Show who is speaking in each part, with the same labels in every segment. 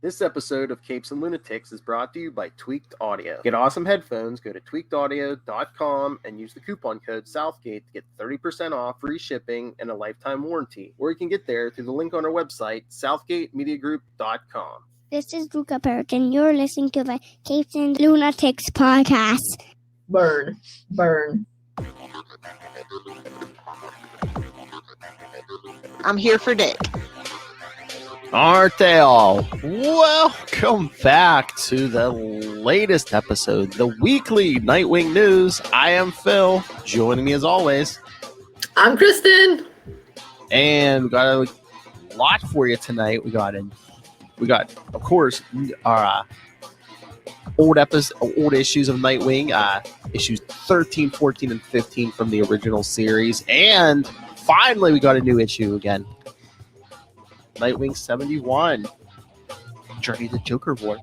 Speaker 1: This episode of Capes and Lunatics is brought to you by Tweaked Audio. Get awesome headphones, go to tweakedaudio.com and use the coupon code Southgate to get 30% off, free shipping, and a lifetime warranty. Or you can get there through the link on our website, southgatemediagroup.com.
Speaker 2: This is Luca Burke, and you're listening to the Capes and Lunatics Podcast.
Speaker 3: Burn.
Speaker 4: I'm here for Dick.
Speaker 1: Aren't they all? Welcome back to the latest episode, the weekly Nightwing news. I am Phil. Joining me as always,
Speaker 3: I'm Kristen.
Speaker 1: And we got a lot for you tonight. We got, of course, our old issues of Nightwing, issues 13, 14, and 15 from the original series, and finally we got a new issue again. Nightwing 71, Journey to Joker War.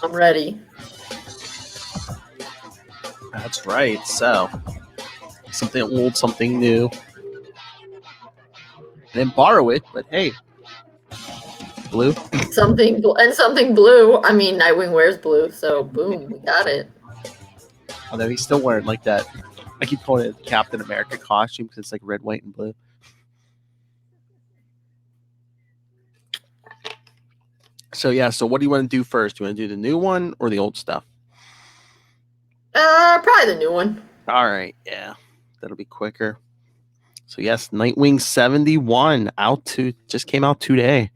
Speaker 3: I'm ready.
Speaker 1: That's right. So, something old, something new. I didn't borrow it, but hey, blue.
Speaker 3: Something blue. I mean, Nightwing wears blue, so boom, we got it.
Speaker 1: Although he's still wearing like that. I keep calling it Captain America costume because it's like red, white, and blue. So what do you want to do first? Do you want to do the new one or the old stuff?
Speaker 3: Probably the new one.
Speaker 1: All right, yeah. That'll be quicker. So yes, Nightwing 71 just came out today.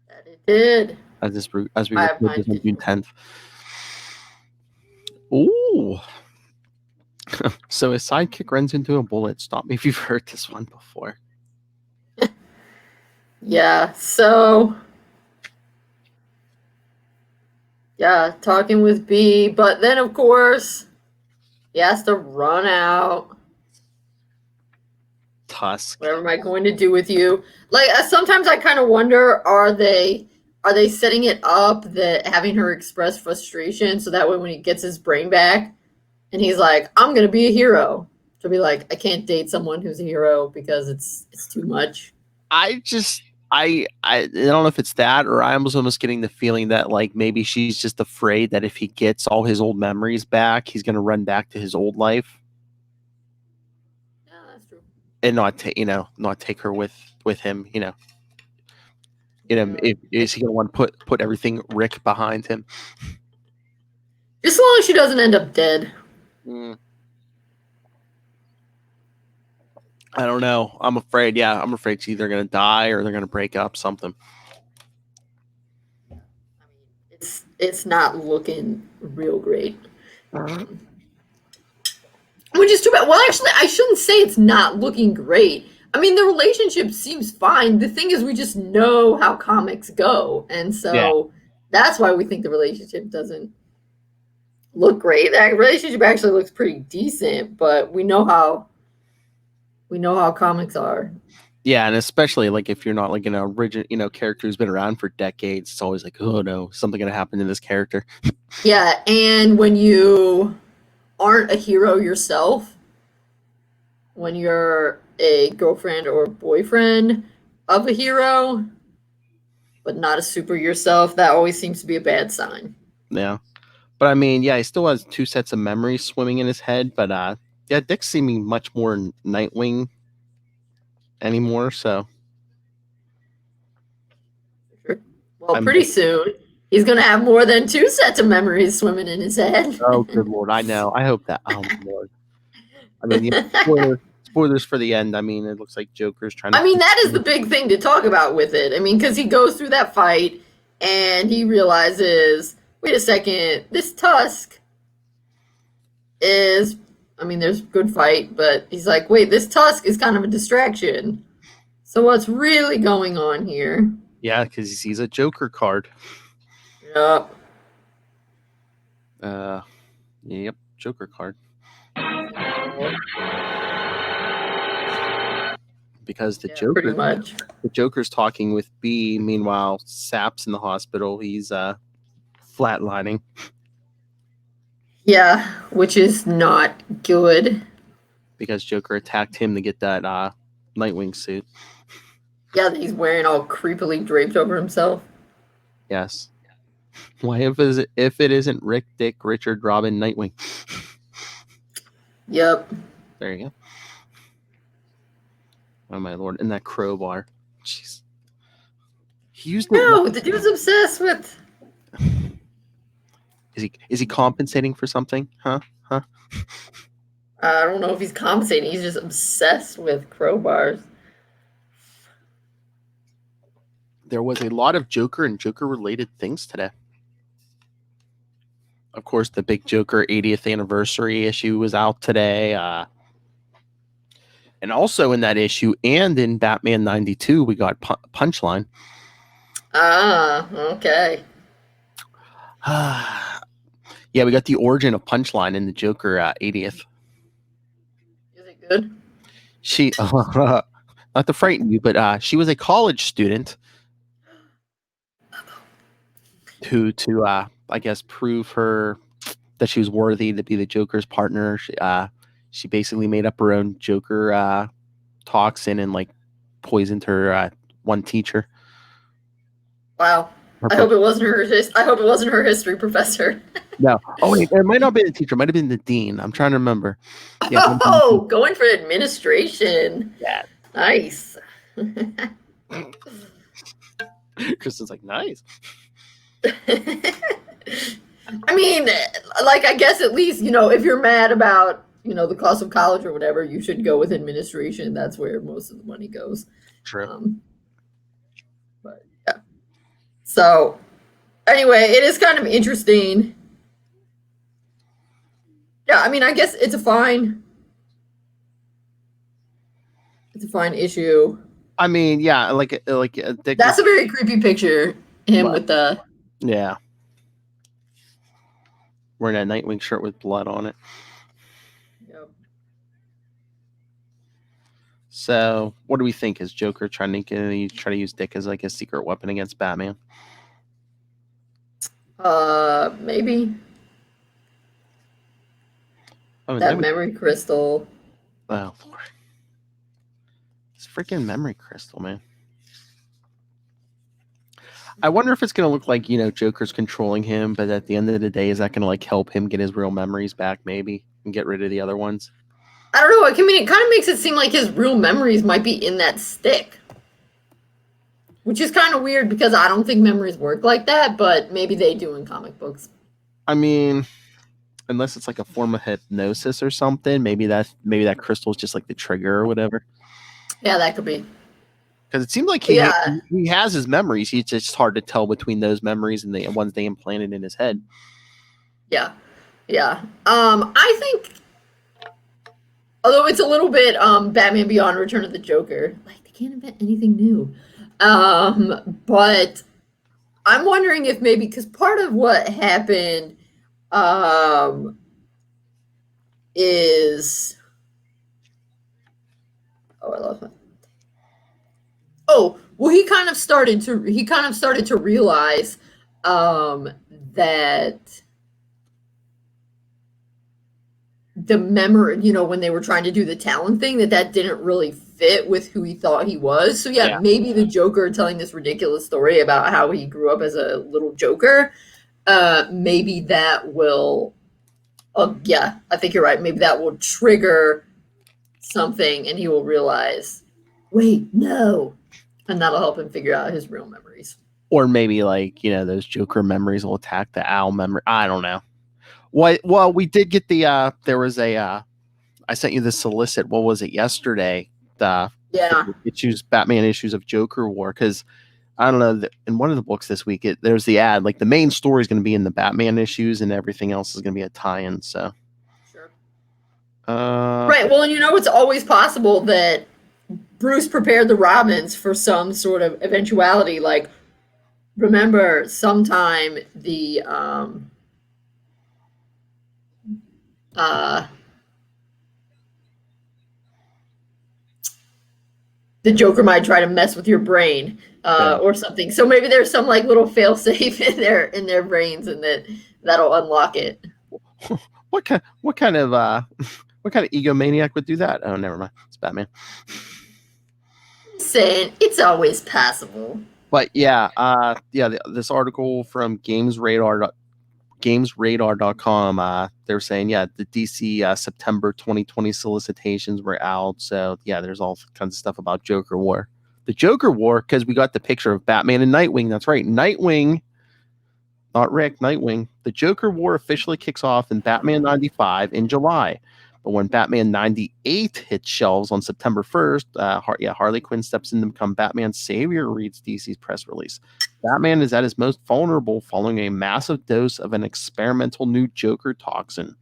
Speaker 3: That it did.
Speaker 1: As we record this on June 10th. Ooh. So his sidekick runs into a bullet. Stop me if you've heard this one before.
Speaker 3: Yeah, so... Yeah, talking with B, but then of course he has to run out.
Speaker 1: Tusk.
Speaker 3: What am I going to do with you? Like sometimes I kind of wonder, are they setting it up that having her express frustration so that way when he gets his brain back and he's like, I'm gonna be a hero, she'll be like, I can't date someone who's a hero because it's too much.
Speaker 1: I don't know if it's that, or I was almost getting the feeling that like maybe she's just afraid that if he gets all his old memories back, he's going to run back to his old life.
Speaker 3: Yeah, that's true.
Speaker 1: And not take her with him. Is he going to want to put everything Rick behind him?
Speaker 3: Just as long as she doesn't end up dead.
Speaker 1: I don't know. I'm afraid she's either going to die or they're going to break up something.
Speaker 3: I mean, it's not looking real great. Which is too bad. Well, actually, I shouldn't say it's not looking great. I mean, the relationship seems fine. The thing is, we just know how comics go. And so That's why we think the relationship doesn't look great. That relationship actually looks pretty decent, but we know how comics are.
Speaker 1: Yeah, and especially like if you're not like an original, character who's been around for decades, it's always like, oh no, something gonna happen to this character.
Speaker 3: Yeah, and when you aren't a hero yourself, when you're a girlfriend or boyfriend of a hero, but not a super yourself, that always seems to be a bad sign.
Speaker 1: Yeah, but I mean, he still has two sets of memories swimming in his head, but Dick's seeming much more Nightwing anymore, so.
Speaker 3: Well, pretty soon, he's going to have more than two sets of memories swimming in his head.
Speaker 1: Oh, good Lord. I know. I hope that. Oh, my Lord. I mean, spoilers for the end. I mean, it looks like Joker's trying to.
Speaker 3: I mean, that is the big thing to talk about with it. I mean, because he goes through that fight and he realizes, wait a second, this Tusk is... I mean, there's a good fight, but he's like, wait, this Tusk is kind of a distraction. So what's really going on here?
Speaker 1: Yeah, because he sees a Joker card.
Speaker 3: Yep.
Speaker 1: Yep, Joker card. Because the Joker's talking with B. Meanwhile, Sap's in the hospital. He's flatlining.
Speaker 3: Yeah, which is not good.
Speaker 1: Because Joker attacked him to get that Nightwing suit.
Speaker 3: Yeah, that he's wearing all creepily draped over himself.
Speaker 1: Yes. Why if it isn't Rick, Dick, Richard, Robin, Nightwing?
Speaker 3: Yep.
Speaker 1: There you go. Oh my lord! And that crowbar. Jeez. He used it.
Speaker 3: No, the dude's obsessed with.
Speaker 1: Is he compensating for something? Huh?
Speaker 3: I don't know if he's compensating. He's just obsessed with crowbars.
Speaker 1: There was a lot of Joker and Joker related things today. Of course, the big Joker 80th anniversary issue was out today. And also in that issue and in Batman 92, we got Punchline.
Speaker 3: Ah, okay.
Speaker 1: Yeah, we got the origin of Punchline in the Joker 80th.
Speaker 3: Is it good?
Speaker 1: She, not to frighten you, but she was a college student who, to I guess, prove her that she was worthy to be the Joker's partner. She basically made up her own Joker toxin and like poisoned her one teacher.
Speaker 3: Wow. I hope it wasn't her. I hope it wasn't her history professor.
Speaker 1: No. Oh wait, it might not be the teacher. It might have been the dean. I'm trying to remember. Yeah,
Speaker 3: oh, going for administration.
Speaker 1: Yeah.
Speaker 3: Nice.
Speaker 1: Kristen's like, nice.
Speaker 3: I mean, like, I guess at least, if you're mad about, the cost of college or whatever, you should go with administration. That's where most of the money goes.
Speaker 1: True.
Speaker 3: But yeah. So anyway, it is kind of interesting. Yeah, I mean, I guess it's a fine issue.
Speaker 1: I mean, yeah, like
Speaker 3: that's a very creepy picture. Him with the
Speaker 1: wearing a Nightwing shirt with blood on it.
Speaker 3: Yep.
Speaker 1: So, what do we think? Is Joker trying to use Dick as like a secret weapon against Batman?
Speaker 3: Maybe.
Speaker 1: That
Speaker 3: memory crystal.
Speaker 1: Oh, Lord. It's freaking memory crystal, man. I wonder if it's going to look like, Joker's controlling him, but at the end of the day, is that going to like help him get his real memories back maybe and get rid of the other ones?
Speaker 3: I don't know. I mean, it kind of makes it seem like his real memories might be in that stick, which is kind of weird because I don't think memories work like that, but maybe they do in comic books.
Speaker 1: I mean, unless it's like a form of hypnosis or something, maybe that crystal is just like the trigger or whatever.
Speaker 3: Yeah, that could be.
Speaker 1: Because it seems like he has his memories. It's just hard to tell between those memories and the ones they implanted in his head.
Speaker 3: Yeah. I think, although it's a little bit Batman Beyond Return of the Joker, like they can't invent anything new. But I'm wondering if maybe, because part of what happened is... Oh, I lost my... Oh, well, he kind of started to realize that the memory, when they were trying to do the talent thing, that didn't really fit with who he thought he was. So yeah, maybe the Joker telling this ridiculous story about how he grew up as a little Joker, maybe that will, I think you're right. Maybe that will trigger something and he will realize, wait, no. And that'll help him figure out his real memories.
Speaker 1: Or maybe like, those Joker memories will attack the Owl memory. I don't know. Well, we did get the, there was I sent you the solicit. What was it yesterday? The Batman issues of Joker War. Cause I don't know, in one of the books this week, there's the ad, like the main story is going to be in the Batman issues and everything else is going to be a tie-in. So.
Speaker 3: Sure.
Speaker 1: Right.
Speaker 3: Well, and it's always possible that Bruce prepared the Robins for some sort of eventuality. Like, remember, sometime the Joker might try to mess with your brain or something. So maybe there's some like little fail-safe in their brains, and that'll unlock it.
Speaker 1: What kind of egomaniac would do that? Oh, never mind. It's Batman.
Speaker 3: saying it's always passable.
Speaker 1: But this article from GamesRadar.com, they're saying, the DC September 2020 solicitations were out. So, there's all kinds of stuff about Joker War. The Joker War, because we got the picture of Batman and Nightwing. That's right. Nightwing, not Rick, Nightwing. The Joker War officially kicks off in Batman 95 in July. But when Batman 98 hits shelves on September 1st, Harley Quinn steps in to become Batman's savior, reads DC's press release. Batman is at his most vulnerable following a massive dose of an experimental new Joker toxin.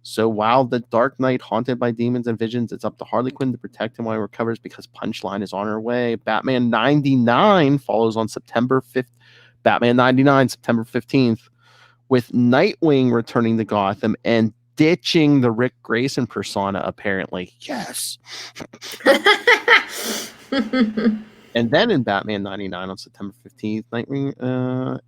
Speaker 1: So while the Dark Knight haunted by demons and visions, it's up to Harley Quinn to protect him while he recovers because Punchline is on her way. Batman 99 follows on September 5th. Batman 99, September 15th, with Nightwing returning to Gotham and ditching the Rick Grayson persona, apparently. Yes. And then in Batman 99 on September 15th, Nightwing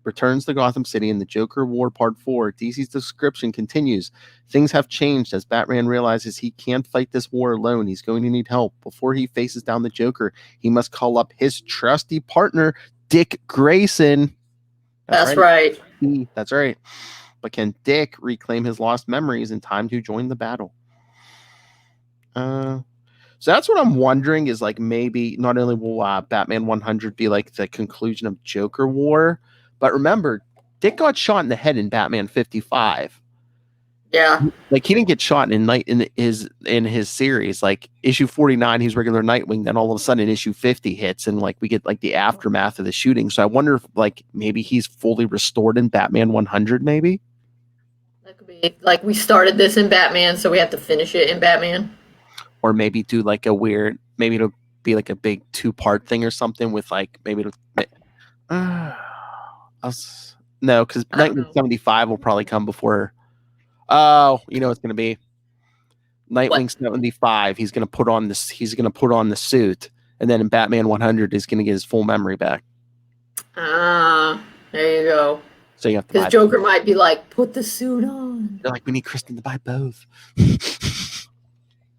Speaker 1: returns to Gotham City in the Joker War Part 4. DC's description continues. Things have changed as Batman realizes he can't fight this war alone. He's going to need help. Before he faces down the Joker, he must call up his trusty partner, Dick Grayson.
Speaker 3: That's right.
Speaker 1: That's right. But can Dick reclaim his lost memories in time to join the battle? So that's what I'm wondering is like maybe not only will Batman 100 be like the conclusion of Joker War, but remember, Dick got shot in the head in Batman 55.
Speaker 3: Yeah.
Speaker 1: Like he didn't get shot in his series. Like issue 49, he's regular Nightwing. Then all of a sudden issue 50 hits and like we get like the aftermath of the shooting. So I wonder if like maybe he's fully restored in Batman 100 maybe.
Speaker 3: That could be like we started this in Batman, so we have to finish it in Batman.
Speaker 1: Or maybe do like a weird, maybe it'll be like a big 2-part thing or something with like maybe it'll. No, because 1975 will probably come before. Oh, you know it's going to be Nightwing 75. He's going to put on this. He's going to put on the suit, and then in Batman 100, he's going to get his full memory back.
Speaker 3: There you go.
Speaker 1: So you have to.
Speaker 3: Because Joker might be like, put the suit on.
Speaker 1: They're like, we need Kristen to buy both.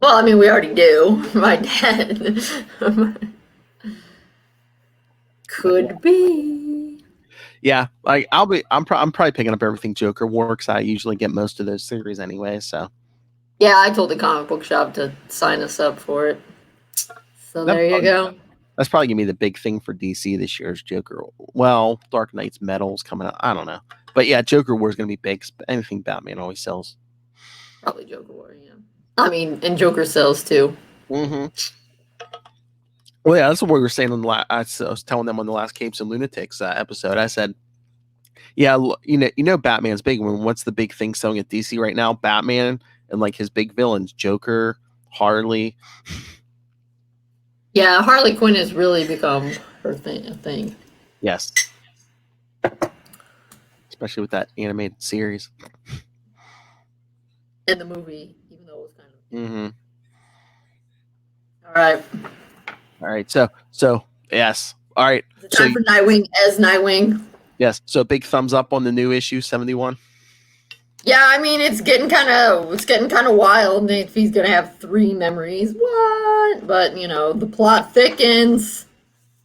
Speaker 3: Well, I mean, we already do. My dad. Could be.
Speaker 1: Yeah, like I'm probably picking up everything Joker War because I usually get most of those series anyway. So.
Speaker 3: Yeah, I told the comic book shop to sign us up for it. So there you go.
Speaker 1: That's probably gonna be the big thing for DC this year's Joker. Well, Dark Knight's Metal's coming out. I don't know, but yeah, Joker War is gonna be big. Anything Batman always sells.
Speaker 3: Probably Joker War, yeah. I mean, and Joker sells too.
Speaker 1: Mm-hmm. Well, yeah, that's what we were saying on the last. I was telling them on the last Capes and Lunatics episode. I said, "Yeah, you know, Batman's big. What's the big thing selling at DC right now? Batman and like his big villains, Joker, Harley."
Speaker 3: Yeah, Harley Quinn has really become her thing.
Speaker 1: Yes, especially with that animated series
Speaker 3: and the movie, even though it was kind of.
Speaker 1: Mm-hmm. All right. So yes. All right.
Speaker 3: It's time for Nightwing as Nightwing.
Speaker 1: Yes. So big thumbs up on the new issue 71.
Speaker 3: Yeah, I mean it's getting kind of wild. If he's gonna have 3 memories, what? But you know the plot thickens.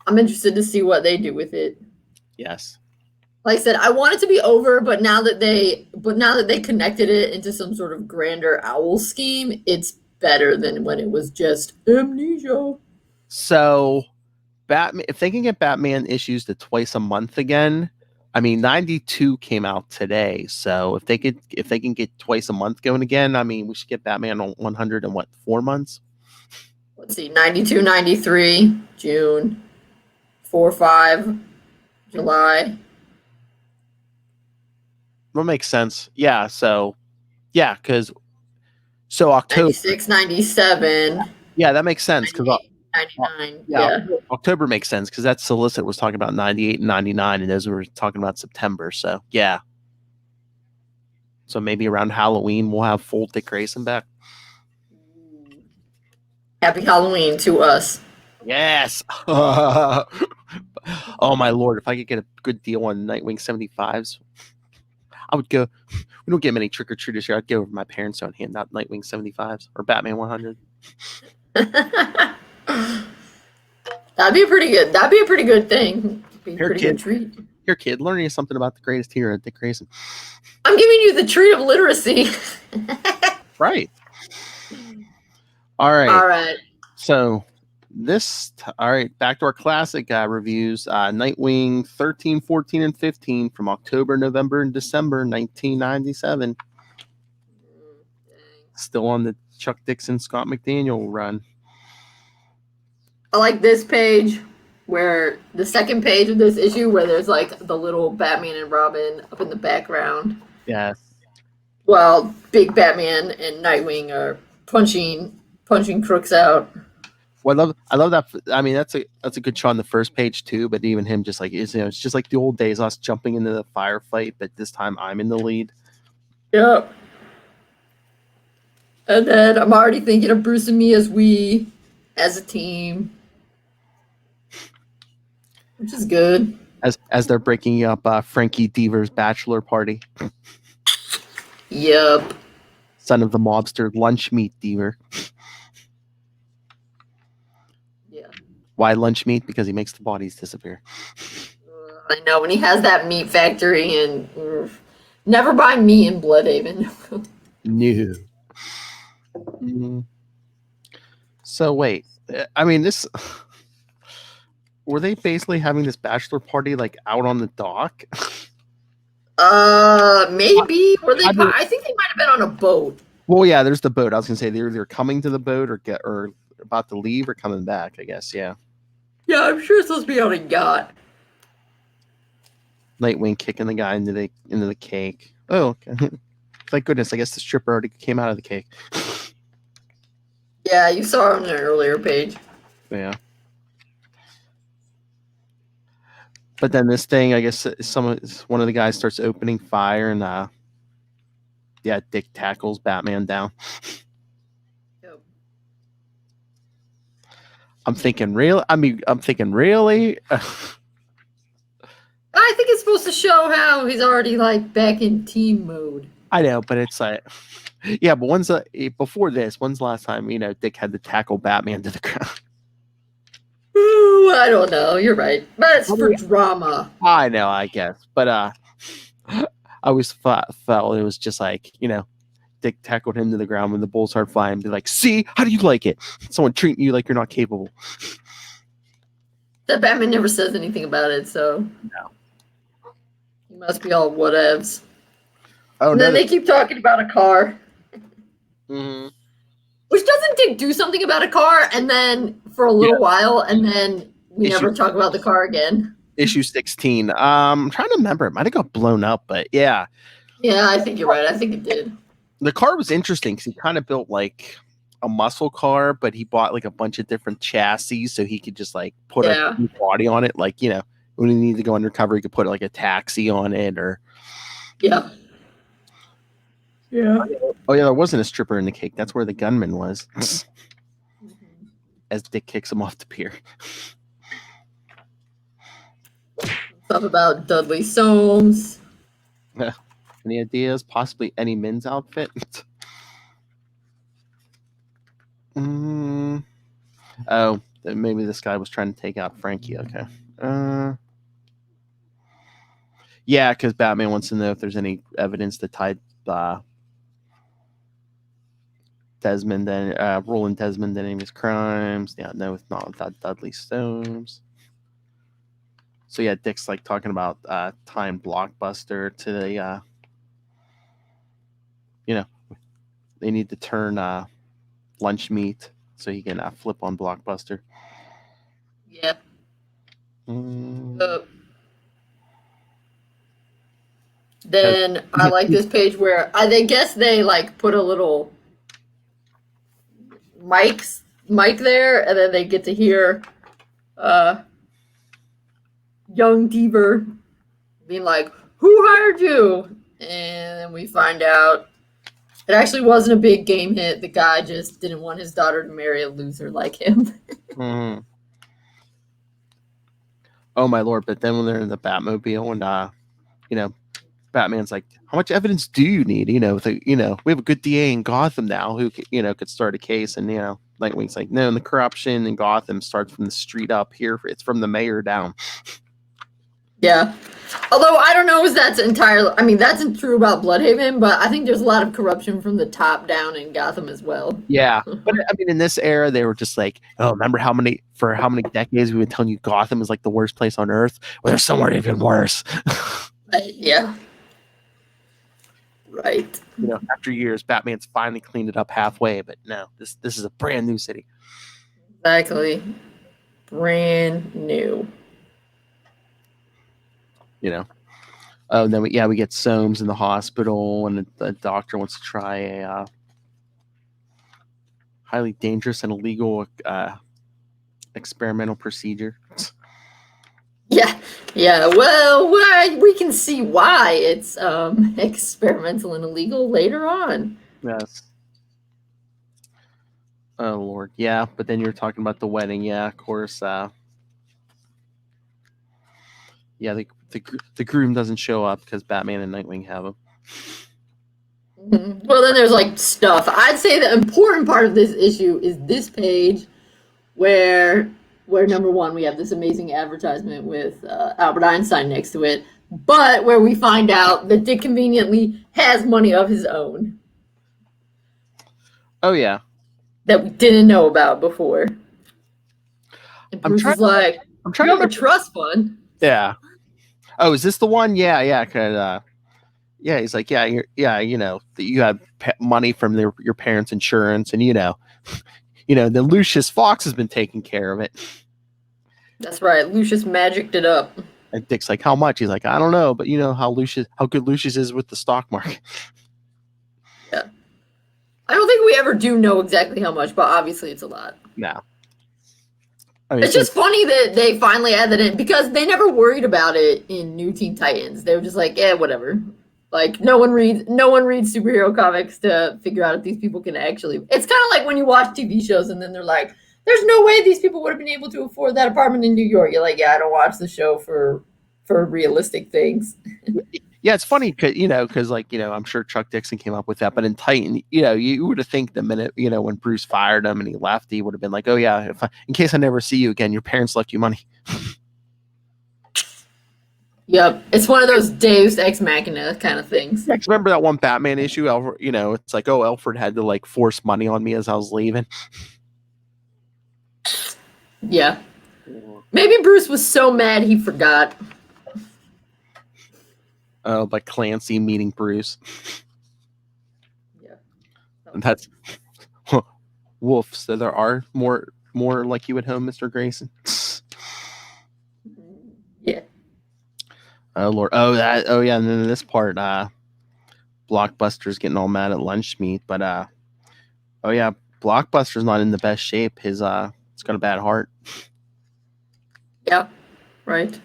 Speaker 3: I'm interested to see what they do with it.
Speaker 1: Yes.
Speaker 3: Like I said, I want it to be over, but now that they connected it into some sort of grander owl scheme, it's better than when it was just amnesia.
Speaker 1: So, Batman, if they can get Batman issues to twice a month again, I mean, 92 came out today. So if they can get twice a month going again, I mean, we should get Batman on 100 in 4 months?
Speaker 3: Let's see, 92, 93, June, 4, 5, July.
Speaker 1: That makes sense. Yeah. So, yeah, because October
Speaker 3: 96, 97.
Speaker 1: Yeah, that makes sense because
Speaker 3: 99. Yeah.
Speaker 1: October makes sense because that solicit was talking about 98 and 99, and those were talking about September. So yeah. So maybe around Halloween we'll have full Dick Grayson back.
Speaker 3: Happy Halloween to us.
Speaker 1: Yes. Oh my lord! If I could get a good deal on Nightwing 75s, I would go. We don't get many trick or treaters here. I'd go over to my parents' and hand out Nightwing 75s or Batman 100.
Speaker 3: That'd be a pretty good thing. Be a
Speaker 1: Here,
Speaker 3: pretty
Speaker 1: kid.
Speaker 3: good treat.
Speaker 1: Here, kid, learning something about the greatest hero, Dick Grayson.
Speaker 3: I'm giving you the treat of literacy.
Speaker 1: Right. All right.
Speaker 3: All right.
Speaker 1: So all right, back to our classic reviews. Nightwing 13, 14, and 15 from October, November, and December 1997. Still on the Chuck Dixon, Scott McDaniel run.
Speaker 3: I like this page where the second page of this issue where there's like the little Batman and Robin up in the background.
Speaker 1: Yes.
Speaker 3: Well, big Batman and Nightwing are punching crooks out.
Speaker 1: Well, I love that. I mean, that's a good shot on the first page too. But even him, just like it's just like the old days, us jumping into the firefight. But this time, I'm in the lead.
Speaker 3: Yep. And then I'm already thinking of Bruce and me as a team, which is good.
Speaker 1: As they're breaking up Frankie Deaver's bachelor party.
Speaker 3: Yep.
Speaker 1: Son of the mobster Lunch Meat Deaver.
Speaker 3: Yeah.
Speaker 1: Why lunch meat? Because he makes the bodies disappear.
Speaker 3: I know, when he has that meat factory and never buy meat in Bloodhaven.
Speaker 1: No. Mm. So wait, I mean, this were they basically having this bachelor party like out on the dock?
Speaker 3: Maybe. I think they might have been on a boat.
Speaker 1: Well, yeah, there's the boat. I was gonna say they're either coming to the boat or about to leave or coming back. I guess, yeah.
Speaker 3: Yeah, I'm sure it's supposed to be on a yacht.
Speaker 1: Nightwing kicking the guy into the cake. Oh, okay. Thank goodness. I guess the stripper already came out of the cake.
Speaker 3: Yeah, you saw him in an earlier page.
Speaker 1: Yeah. But then this thing, I guess one of the guys starts opening fire and Dick tackles Batman down.
Speaker 3: Yep.
Speaker 1: I'm thinking really? I
Speaker 3: think it's supposed to show how he's already like back in team mode.
Speaker 1: I know, but it's like, yeah, but when's the last time, Dick had to tackle Batman to the ground?
Speaker 3: Ooh, I don't know. You're right. But it's for drama.
Speaker 1: I know, I guess. But I always felt it was just like, Dick tackled him to the ground when the bullets started flying. Be like, see, how do you like it? Someone treating you like you're not capable.
Speaker 3: That Batman never says anything about it, so
Speaker 1: no.
Speaker 3: He must be all whatevs.
Speaker 1: Oh,
Speaker 3: and then they keep talking about a car.
Speaker 1: Mm-hmm.
Speaker 3: Which doesn't Dick do something about a car and then for a little while and then we never talk about the car again?
Speaker 1: Issue 16. I'm trying to remember. It might have got blown up, but yeah.
Speaker 3: Yeah, I think you're right. I think it did.
Speaker 1: The car was interesting because he kind of built like a muscle car, but he bought like a bunch of different chassis so he could just like put a new body on it. Like, when he needed to go undercover, he could put like a taxi on it or.
Speaker 3: Yeah. Yeah.
Speaker 1: Oh, yeah, there wasn't a stripper in the cake. That's where the gunman was. As Dick kicks him off the pier.
Speaker 3: Stuff about Dudley Soames.
Speaker 1: Any ideas? Possibly any men's outfit? Oh, maybe this guy was trying to take out Frankie. Okay. Yeah, because Batman wants to know if there's any evidence to tie Roland Desmond to any of his crimes. Yeah, no, it's not without Dudley Soames. So yeah, Dick's like talking about tying Blockbuster to the they need to turn lunch meat so he can flip on Blockbuster.
Speaker 3: Yeah. Then I like this page where I guess they like put a little mic there, and then they get to hear young Deaver being like, "Who hired you?" And then we find out it actually wasn't a big game hit. The guy just didn't want his daughter to marry a loser like him.
Speaker 1: Mm-hmm. Oh my lord! But then when they're in the Batmobile and Batman's like, "How much evidence do you need? We have a good DA in Gotham now who could start a case and Nightwing's like, no, and the corruption in Gotham starts from the street up here. It's from the mayor down.
Speaker 3: Yeah. Although I don't know if that's entirely. I mean, that's true about Bloodhaven, but I think there's a lot of corruption from the top down in Gotham as well.
Speaker 1: Yeah, but I mean, in this era, they were just like, oh, remember how many decades we've been telling you Gotham is like the worst place on earth? Well, there's somewhere even worse.
Speaker 3: Yeah. Right.
Speaker 1: You know, after years, Batman's finally cleaned it up halfway, but no, this is a brand new city.
Speaker 3: Exactly. Brand new.
Speaker 1: You know. Oh, and then we get Soames in the hospital, and the doctor wants to try a highly dangerous and illegal experimental procedure.
Speaker 3: Yeah. Well, we can see why it's experimental and illegal later on.
Speaker 1: Yes. Oh Lord, yeah. But then you're talking about the wedding, yeah. Of course. Yeah, the groom doesn't show up because Batman and Nightwing have him.
Speaker 3: Well, then there's like stuff. I'd say the important part of this issue is this page, where number one we have this amazing advertisement with Albert Einstein next to it, but where we find out that Dick conveniently has money of his own.
Speaker 1: Oh yeah,
Speaker 3: that we didn't know about before. And Bruce is like,
Speaker 1: I'm trying
Speaker 3: you
Speaker 1: to
Speaker 3: have a trust fund.
Speaker 1: Yeah. Oh, is this the one? Yeah. Cause, he's like, you know, that you have money from your parents' insurance, and you know, the Lucius Fox has been taking care of it.
Speaker 3: That's right. Lucius magicked it up.
Speaker 1: And Dick's like, how much? He's like, I don't know, but you know how good Lucius is with the stock market.
Speaker 3: Yeah. I don't think we ever do know exactly how much, but obviously it's a lot.
Speaker 1: No. I mean,
Speaker 3: it's just funny that they finally added it because they never worried about it in New Teen Titans. They were just like, whatever. Like no one reads superhero comics to figure out if these people can actually. It's kind of like when you watch TV shows and then they're like, "There's no way these people would have been able to afford that apartment in New York." You're like, "Yeah, I don't watch the show for realistic things."
Speaker 1: Yeah, it's funny because I'm sure Chuck Dixon came up with that, but in Titan, you would have think the minute when Bruce fired him and he left, he would have been like, "Oh yeah, in case I never see you again, your parents left you money."
Speaker 3: Yep, it's one of those Deus Ex Machina kind of things.
Speaker 1: Yeah, remember that one Batman issue? It's like, oh, Alfred had to like force money on me as I was leaving.
Speaker 3: Yeah, maybe Bruce was so mad he forgot.
Speaker 1: Oh, by Clancy meeting Bruce.
Speaker 3: Yeah.
Speaker 1: And that's woof. So there are more like you at home, Mr. Grayson.
Speaker 3: Yeah.
Speaker 1: Oh Lord. Oh yeah. And then this part, Blockbuster's getting all mad at lunch meat, but oh yeah, Blockbuster's not in the best shape. He's got a bad heart.
Speaker 3: Yeah. Right.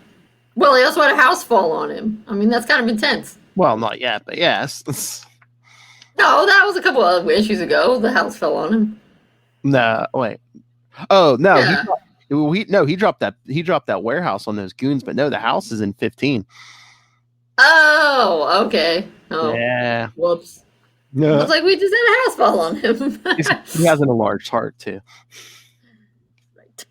Speaker 3: Well, he also had a house fall on him. I mean, that's kind of intense.
Speaker 1: Well, not yet, but yes.
Speaker 3: No, that was a couple of issues ago. The house fell on him.
Speaker 1: No, wait. Oh no,
Speaker 3: Yeah.
Speaker 1: he dropped that warehouse on those goons, but no, the house is in 15.
Speaker 3: Oh, okay. Oh,
Speaker 1: yeah.
Speaker 3: Whoops.
Speaker 1: No,
Speaker 3: Looks like we just had a house fall on him.
Speaker 1: he has an enlarged heart too.
Speaker 3: Right.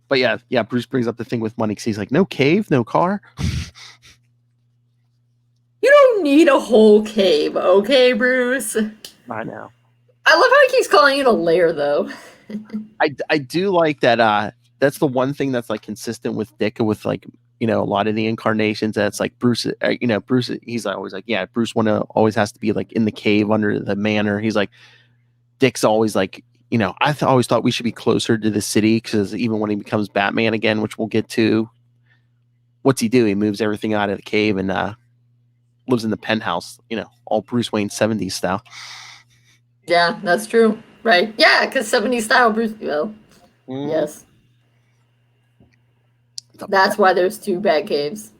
Speaker 1: But yeah, Bruce brings up the thing with money because he's like, no cave, no car.
Speaker 3: You don't need a whole cave, okay, Bruce?
Speaker 1: I know.
Speaker 3: I love how he keeps calling it a lair, though.
Speaker 1: I do like that. That's the one thing that's like consistent with Dick with like a lot of the incarnations. That's like Bruce. Bruce. He's always like, yeah, Bruce always has to be like in the cave under the manor. He's like, Dick's always like. I always thought we should be closer to the city because even when he becomes Batman again, which we'll get to, what's he do? He moves everything out of the cave and lives in the penthouse, all Bruce Wayne 70s style.
Speaker 3: Yeah, that's true. Right. Yeah, because 70s style Bruce. Well, yes. That's why there's two bad caves.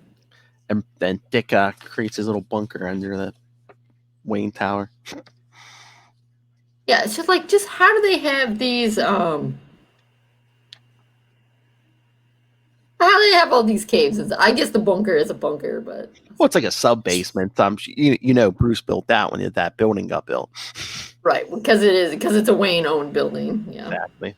Speaker 1: And then Dick creates his little bunker under the Wayne Tower.
Speaker 3: Yeah, it's just how do they have these how do they have all these caves? I guess the bunker is a bunker, but
Speaker 1: Well, it's like a sub basement. Bruce built that when that building got built.
Speaker 3: Right, because it's a Wayne-owned building. Yeah.
Speaker 1: Exactly.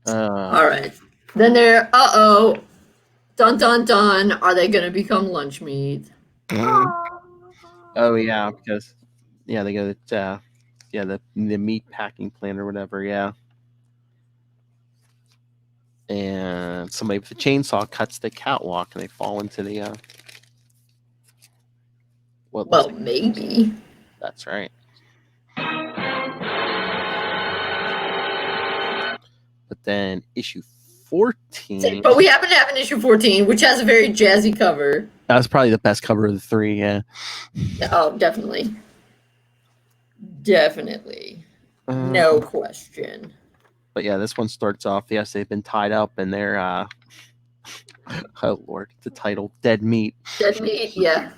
Speaker 3: All right. Then they're dun dun dun. Are they gonna become lunch meat?
Speaker 1: Oh yeah, because they go to the meat packing plant or whatever. Yeah. And somebody with a chainsaw cuts the catwalk, and they fall into the
Speaker 3: Well, maybe.
Speaker 1: That's right. But then issue 14.
Speaker 3: But we happen to have an issue 14, which has a very jazzy cover.
Speaker 1: That was probably the best cover of the three. Yeah.
Speaker 3: Oh, definitely. Definitely. No question.
Speaker 1: But yeah, this one starts off. Yes, they've been tied up, and they're oh Lord, the title, Dead Meat.
Speaker 3: Dead meat, yeah.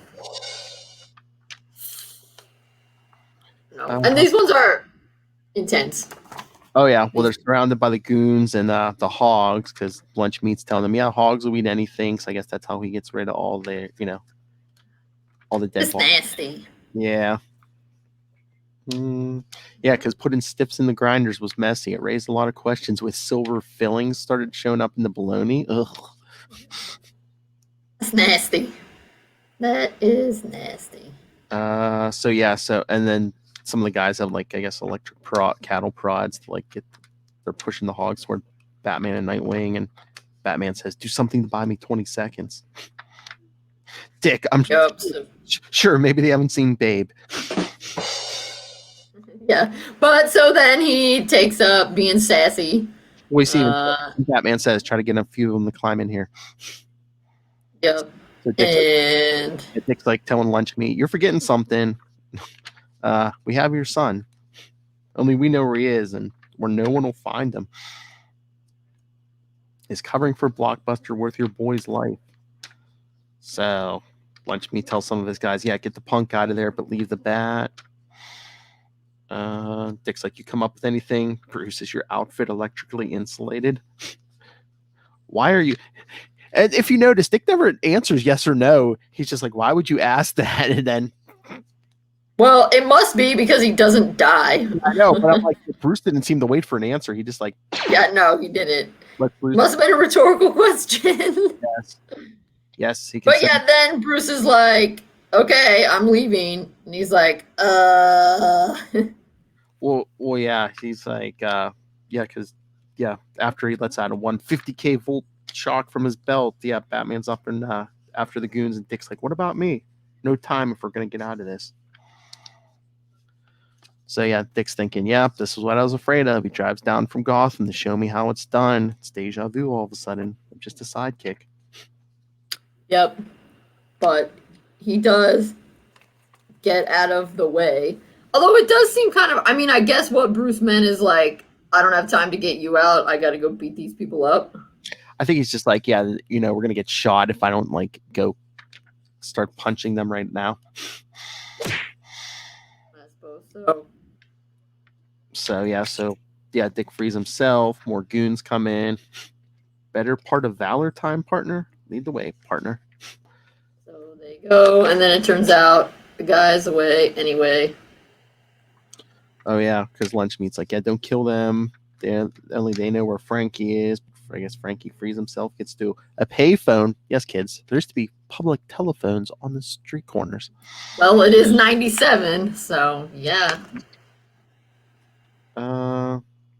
Speaker 3: No. And these ones are intense.
Speaker 1: Oh yeah, well they're surrounded by the goons and the hogs, because Lunch Meat's telling them, yeah, hogs will eat anything. So I guess that's how he gets rid of all the all the dead.
Speaker 3: It's nasty.
Speaker 1: Yeah. Yeah, because putting stiffs in the grinders was messy. It raised a lot of questions with silver fillings started showing up in the bologna. Ugh.
Speaker 3: That's nasty. That is nasty.
Speaker 1: So and then some of the guys have electric cattle prods to they're pushing the hogs toward Batman and Nightwing, and Batman says, "Do something to buy me 20 seconds." Dick, I'm sure maybe they haven't seen Babe.
Speaker 3: Yeah, but so then he takes up being sassy.
Speaker 1: We see Batman says, "Try to get a few of them to climb in here."
Speaker 3: Yep.
Speaker 1: So Dick's like telling Lunch Meat, "You're forgetting something. We have your son. Only we know where he is, and where no one will find him. He's covering for a blockbuster worth your boy's life." So Lunch Meat tells some of his guys, "Yeah, get the punk out of there, but leave the bat." Dick's like, "You come up with anything? Bruce, is your outfit electrically insulated? Why are you..." And if you notice, Dick never answers yes or no. He's just like, "Why would you ask that?" And then,
Speaker 3: well, it must be because he doesn't die.
Speaker 1: I know, but I'm like, Bruce didn't seem to wait for an answer. He just
Speaker 3: yeah, no, he didn't. Must have been a rhetorical question.
Speaker 1: Yes, he can.
Speaker 3: But yeah, then Bruce is like, "Okay, I'm leaving," and he's like,
Speaker 1: Well, yeah, he's like, because after he lets out a 150K volt shock from his belt, Batman's up and after the goons, and Dick's like, "What about me? No time if we're gonna get out of this." So yeah, Dick's thinking, this is what I was afraid of. He drives down from Gotham to show me how it's done. It's deja vu all of a sudden. I'm just a sidekick.
Speaker 3: Yep. But he does get out of the way. Although it does seem kind of, I guess what Bruce meant is like, I don't have time to get you out. I got to go beat these people up.
Speaker 1: I think he's just like, we're going to get shot if I don't go start punching them right now.
Speaker 3: I suppose so.
Speaker 1: So Dick frees himself. More goons come in. Better part of Valor time, partner. Lead the way, partner.
Speaker 3: So they go, and then it turns out the guy's away anyway.
Speaker 1: Oh yeah, because Lunch Meat's like, don't kill them. Only they know where Frankie is. I guess Frankie frees himself, gets to a payphone. Yes, kids, there used to be public telephones on the street corners.
Speaker 3: Well, it is 97, so yeah.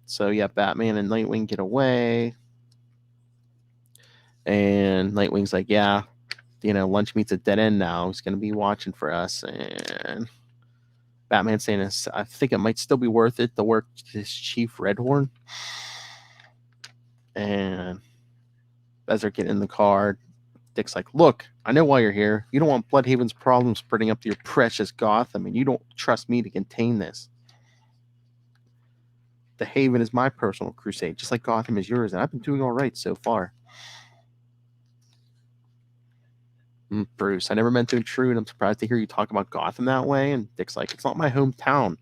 Speaker 1: So Batman and Nightwing get away. And Nightwing's like, Lunch Meat's a dead end now. He's going to be watching for us. And Batman's saying, I think it might still be worth it to work this Chief Redhorn. And as they're getting in the car, Dick's like, "Look, I know why you're here. You don't want Bloodhaven's problems spreading up to your precious Gotham, and you don't trust me to contain this. The Haven is my personal crusade, just like Gotham is yours, and I've been doing all right so far." Bruce, I never meant to intrude. I'm surprised to hear you talk about Gotham that way. And Dick's like, "It's not my hometown.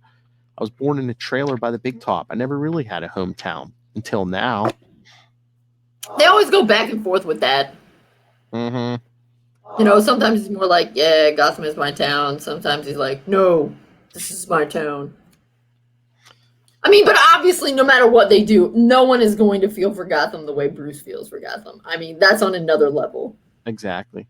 Speaker 1: I was born in a trailer by the Big Top. I never really had a hometown until now."
Speaker 3: They always go back and forth with that.
Speaker 1: Mm-hmm.
Speaker 3: Sometimes he's more like, "Yeah, Gotham is my town." Sometimes he's like, "No, this is my town." I mean, but obviously, no matter what they do, no one is going to feel for Gotham the way Bruce feels for Gotham. I mean, that's on another level.
Speaker 1: Exactly.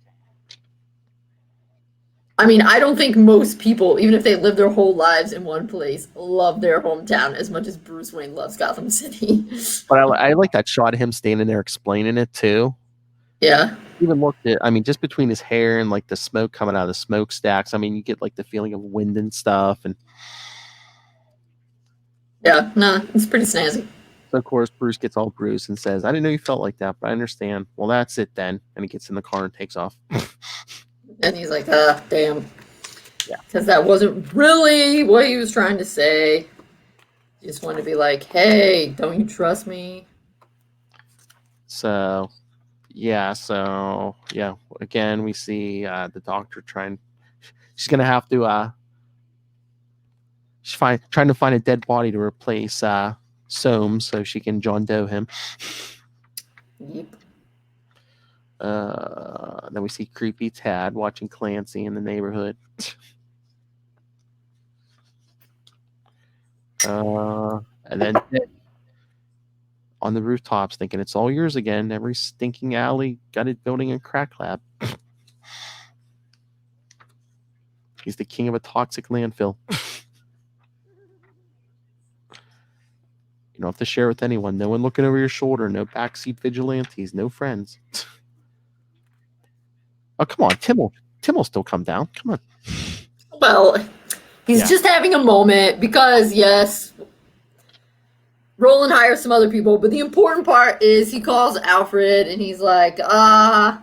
Speaker 3: I mean, I don't think most people, even if they live their whole lives in one place, love their hometown as much as Bruce Wayne loves Gotham City.
Speaker 1: But I like that shot of him standing there explaining it too.
Speaker 3: Yeah.
Speaker 1: Even looked at, I mean, just between his hair and like the smoke coming out of the smokestacks, I mean, you get like the feeling of wind and stuff. And
Speaker 3: Yeah, nah, it's pretty snazzy.
Speaker 1: so of course, Bruce gets all bruised and says, I didn't know you felt like that, but I understand. Well, that's it then. And he gets in the car and takes off.
Speaker 3: And he's like, ah, damn.
Speaker 1: Yeah.
Speaker 3: Because that wasn't really what he was trying to say. He just wanted to be like, hey, don't you trust me?
Speaker 1: So, yeah. Again, we see the doctor trying. She's going to have to, she's trying to find a dead body to replace Soames so she can John Doe him.
Speaker 3: Yep.
Speaker 1: Then we see creepy Tad watching Clancy in the neighborhood. And then on the rooftops thinking it's all yours again. Every stinking alley gutted building and crack lab. He's the king of a toxic landfill. You don't have to share with anyone. No one looking over your shoulder. No backseat vigilantes. No friends. Oh, come on. Tim will still come down. Come on.
Speaker 3: Well, he's just having a moment because, yes, Roland hires some other people, but the important part is he calls Alfred and he's like, I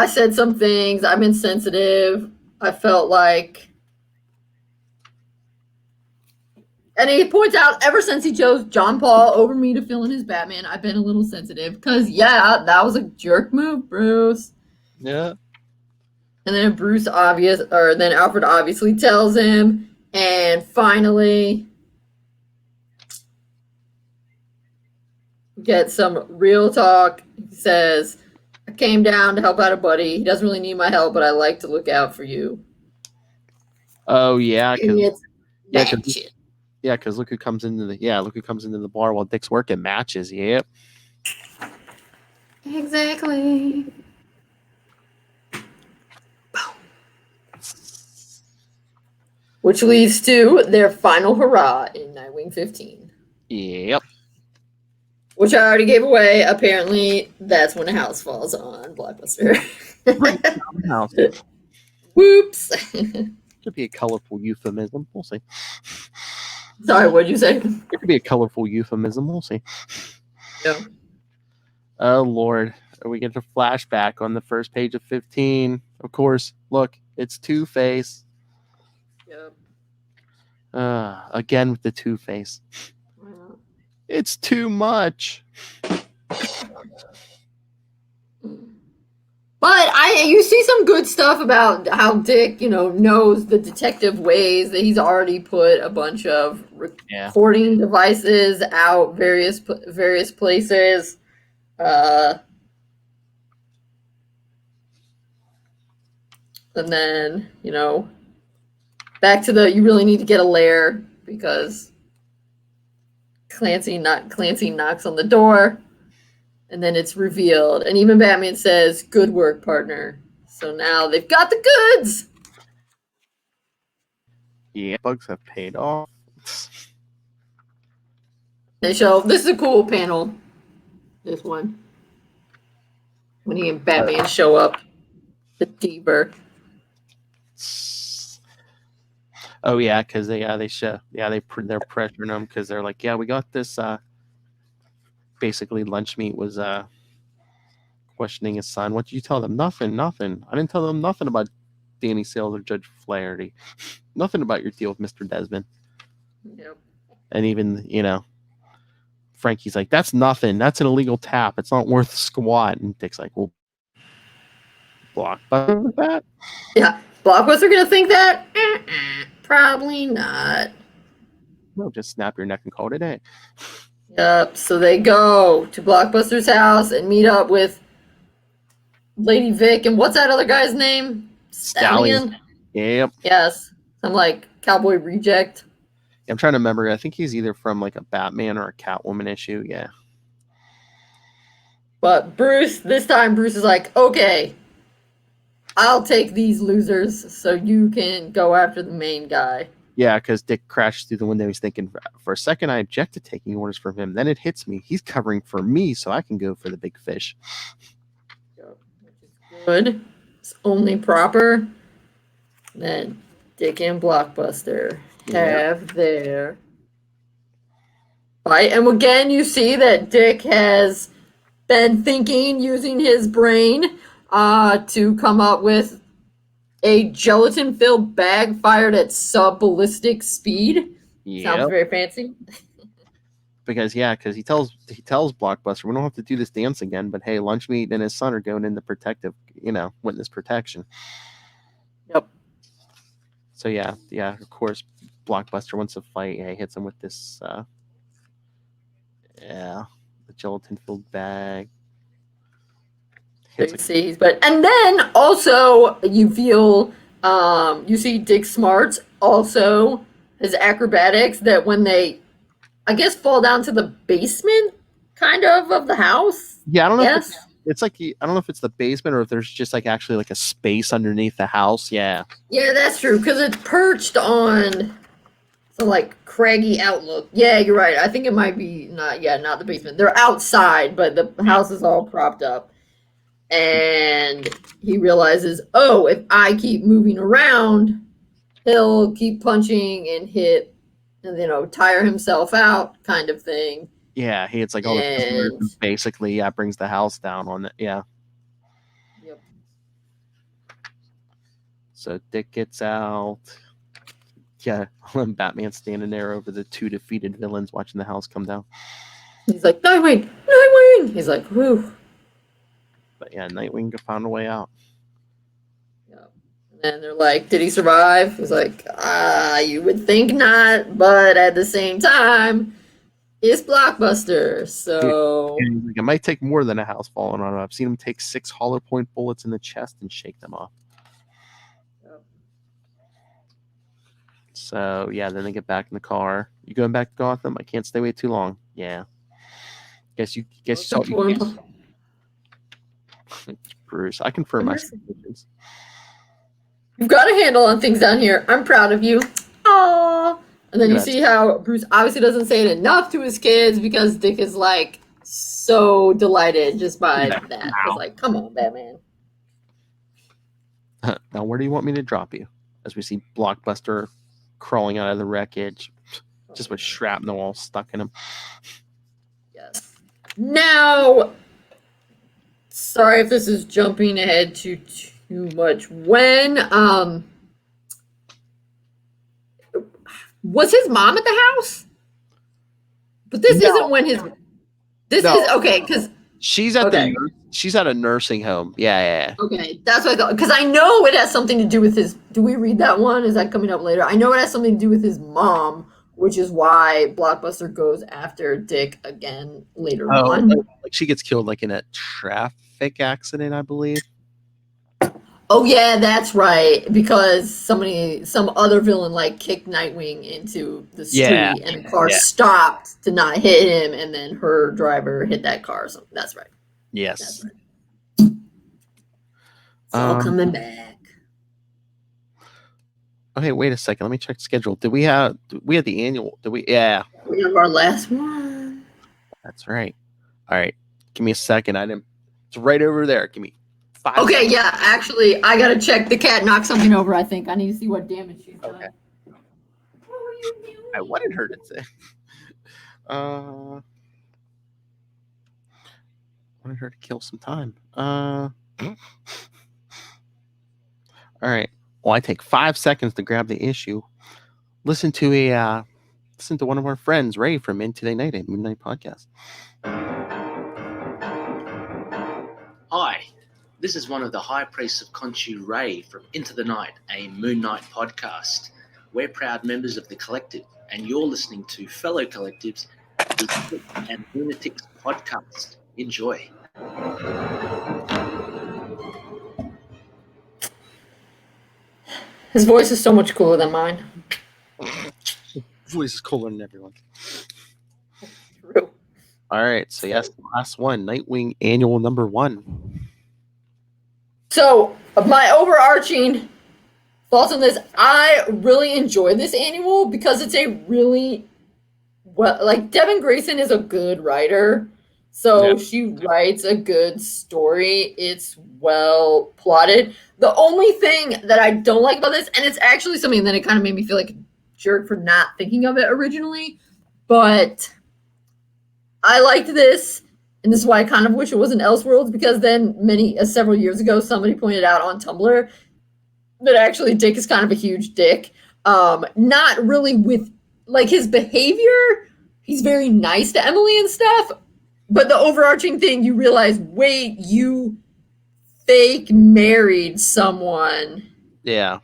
Speaker 3: said some things. I've been sensitive. I felt like... And he points out, ever since he chose John Paul over me to fill in his Batman, I've been a little sensitive. Because, yeah, that was a jerk move, Bruce.
Speaker 1: Yeah.
Speaker 3: And then then Alfred obviously tells him. And finally, get some real talk. He says, I came down to help out a buddy. He doesn't really need my help, but I like to look out for you.
Speaker 1: Oh, yeah.
Speaker 3: Yeah,
Speaker 1: Because look who comes into the bar while Dick's working. Matches. Yep.
Speaker 3: exactly. Which leads to their final hurrah in Nightwing 15.
Speaker 1: Yep.
Speaker 3: Which I already gave away. Apparently, that's when a house falls on Blockbuster.
Speaker 1: House.
Speaker 3: Whoops.
Speaker 1: Could be a colorful euphemism. We'll see.
Speaker 3: Sorry, what'd you say?
Speaker 1: It could be a colorful euphemism. We'll see.
Speaker 3: Yeah.
Speaker 1: Oh, Lord. We get a flashback on the first page of 15. Of course, look, it's Two-Face.
Speaker 3: Yep.
Speaker 1: Again with the Two-Face.
Speaker 3: Yeah.
Speaker 1: It's too much.
Speaker 3: But you see some good stuff about how Dick, knows the detective ways, that he's already put a bunch of recording devices out various places. And then, back to you really need to get a lair because Clancy knocks on the door. And then it's revealed. And even Batman says, good work, partner. So now they've got the goods.
Speaker 1: Yeah, bugs have paid off.
Speaker 3: This is a cool panel. This one. When he and Batman show up. The Deaver.
Speaker 1: Oh, yeah, because they're pressuring him because they're like, yeah, we got this. Basically, Lunchmeat was questioning his son. What did you tell them? Nothing. I didn't tell them nothing about Danny Sales or Judge Flaherty. Nothing about your deal with Mr. Desmond.
Speaker 3: Yep.
Speaker 1: And even, Frankie's like, that's nothing. That's an illegal tap. It's not worth squat. And Dick's like, well, Blockbuster with that?
Speaker 3: Yeah. Blockbuster gonna think that? Probably not.
Speaker 1: No, just snap your neck and call it a day.
Speaker 3: Yep. So they go to Blockbuster's house and meet up with Lady Vic and what's that other guy's name? Stallion?
Speaker 1: Yep.
Speaker 3: Yes. I'm like Cowboy Reject.
Speaker 1: I'm trying to remember. I think he's either from like a Batman or a Catwoman issue. Yeah.
Speaker 3: But this time Bruce is like, okay, I'll take these losers so you can go after the main guy.
Speaker 1: Yeah, because Dick crashed through the window. He's thinking, for a second, I object to taking orders from him. Then it hits me. He's covering for me, so I can go for the big fish.
Speaker 3: Yep, which is good. It's only proper. Then Dick and Blockbuster have their fight. And again, you see that Dick has been thinking, using his brain to come up with a gelatin-filled bag fired at sub-ballistic speed.
Speaker 1: Yeah.
Speaker 3: Sounds very fancy.
Speaker 1: Because he tells Blockbuster, we don't have to do this dance again, but hey, Lunchmeat and his son are going into protective, witness protection.
Speaker 3: Yep.
Speaker 1: So yeah, of course, Blockbuster wants to fight. Yeah, he hits him with this, the gelatin-filled bag.
Speaker 3: And then also you feel, you see Dick Smarts also his acrobatics that when they, I guess, fall down to the basement kind of the house.
Speaker 1: Yeah, I don't know.
Speaker 3: Yes.
Speaker 1: It's like I don't know if it's the basement or if there's just like actually like a space underneath the house. Yeah.
Speaker 3: Yeah, that's true because it's perched on some like craggy outlook. Yeah, you're right. I think it might be not the basement. They're outside, but the house is all propped up. And he realizes, oh, if I keep moving around, he'll keep punching and hit and, tire himself out kind of thing.
Speaker 1: Yeah, it's like all the basically, brings the house down on it. Yeah.
Speaker 3: Yep.
Speaker 1: So Dick gets out. Yeah, Batman's standing there over the two defeated villains watching the house come down.
Speaker 3: He's like, Nightwing! He's like, whew.
Speaker 1: But yeah, Nightwing found a way out.
Speaker 3: Yep. And they're like, did he survive? He's like, you would think not, but at the same time, it's Blockbuster, so...
Speaker 1: Yeah, like, it might take more than a house falling on him. I've seen him take 6 hollow point bullets in the chest and shake them off.
Speaker 3: Yep.
Speaker 1: So, yeah, then they get back in the car. You going back to Gotham? I can't stay away too long. Yeah. Guess you saw... Bruce, I confirm my suspicions.
Speaker 3: You've got a handle on things down here. I'm proud of you. Aww. And then you see how Bruce obviously doesn't say it enough to his kids because Dick is like so delighted just by that. It's like, come on, Batman.
Speaker 1: Now, where do you want me to drop you? As we see Blockbuster crawling out of the wreckage, just with shrapnel all stuck in him.
Speaker 3: Yes. Now, sorry if this is jumping ahead too much. When was his mom at the house? But this isn't when his. This is okay because
Speaker 1: she's at she's at a nursing home. Yeah.
Speaker 3: Okay, that's what I thought. Because I know it has something to do with his. Do we read that one? Is that coming up later? I know it has something to do with his mom, which is why Blockbuster goes after Dick again later on.
Speaker 1: Like she gets killed like in a traffic accident, I believe.
Speaker 3: Oh yeah, that's right. Because some other villain like kicked Nightwing into the street, and the car stopped to not hit him, and then her driver hit that car. So that's right.
Speaker 1: Yes.
Speaker 3: That's right. It's all coming back.
Speaker 1: Okay, wait a second. Let me check the schedule. Did we have the annual? Did we? Yeah.
Speaker 3: We have our last one.
Speaker 1: That's right. All right. Give me a second. It's right over there. Give me 5
Speaker 3: Okay,
Speaker 1: seconds.
Speaker 3: yeah. Actually, I gotta check. The cat knocked something over. I think I need to see what damage she's done.
Speaker 1: Okay.
Speaker 3: What were you doing?
Speaker 1: I wanted her to say. Wanted her to kill some time. All right. Well, I take 5 seconds to grab the issue. Listen to one of our friends, Ray from Into the Night at Midnight Podcast.
Speaker 5: Hi, this is one of the High Priests of Khonshu, Ray from Into the Night, a Moon Knight podcast. We're proud members of the collective, and you're listening to fellow collectives, the and Lunatics Podcast. Enjoy.
Speaker 3: His voice is so much cooler than mine.
Speaker 1: voice is cooler than everyone.
Speaker 3: True.
Speaker 1: All right, so yes, last one, Nightwing Annual number 1.
Speaker 3: So, my overarching thoughts on this, I really enjoy this annual because it's a really, Devin Grayson is a good writer. So she writes a good story. It's well plotted. The only thing that I don't like about this, and it's actually something that it kind of made me feel like a jerk for not thinking of it originally, but I liked this, and this is why I kind of wish it wasn't Elseworlds, because then several years ago, somebody pointed out on Tumblr that actually Dick is kind of a huge dick. Not really with, like, his behavior. He's very nice to Emily and stuff. But the overarching thing, you realize, wait, you fake married someone.
Speaker 1: Yeah.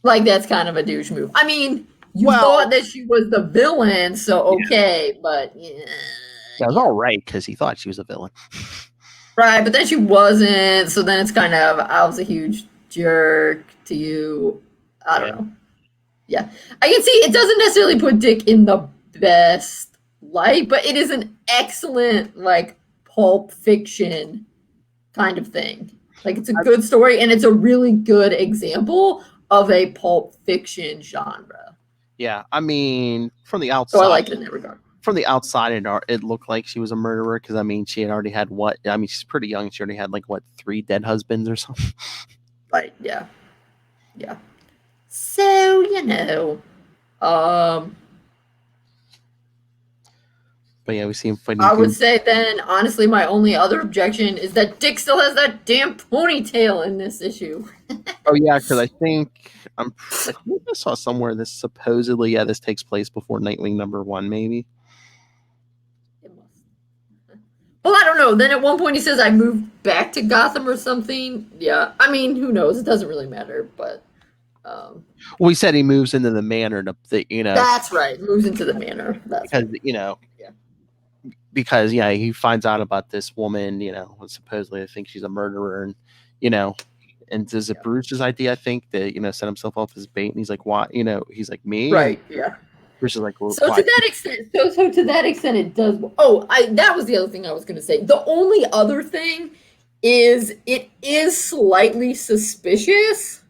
Speaker 3: Like, that's kind of a douche move. I mean, you thought that she was the villain, so okay, but yeah.
Speaker 1: Yeah, it was all right because he thought she was a villain.
Speaker 3: Right, but then she wasn't, so then it's kind of, I was a huge jerk to you. I don't know. Yeah. I can see it doesn't necessarily put Dick in the best light, but it is an excellent, like, pulp fiction kind of thing. Like, it's a good story, and it's a really good example of a pulp fiction genre.
Speaker 1: Yeah, I mean, from the outside.
Speaker 3: So I like it in that regard.
Speaker 1: From the outside, it looked like she was a murderer because, I mean, she had already had what? I mean, she's pretty young. She already had, 3 dead husbands or something.
Speaker 3: Right, yeah. Yeah. So,
Speaker 1: But yeah, we see him fighting.
Speaker 3: I would say then, honestly, my only other objection is that Dick still has that damn ponytail in this issue.
Speaker 1: Oh yeah, because I think I saw somewhere this supposedly this takes place before Nightwing number 1, maybe.
Speaker 3: It must. Well, I don't know. Then at one point he says I moved back to Gotham or something. Yeah, I mean, who knows? It doesn't really matter, but.
Speaker 1: Well, he said he moves into the manor
Speaker 3: That's right. Moves into the manor. That's
Speaker 1: because because he finds out about this woman, supposedly I think she's a murderer, and is it Bruce's idea, I think, that set himself off as bait, and he's like, why, he's like, me,
Speaker 3: right? Yeah.
Speaker 1: Bruce is like, well,
Speaker 3: so
Speaker 1: why?
Speaker 3: to that extent, so to that extent, it does. That was the other thing I was going to say. The only other thing is it is slightly suspicious.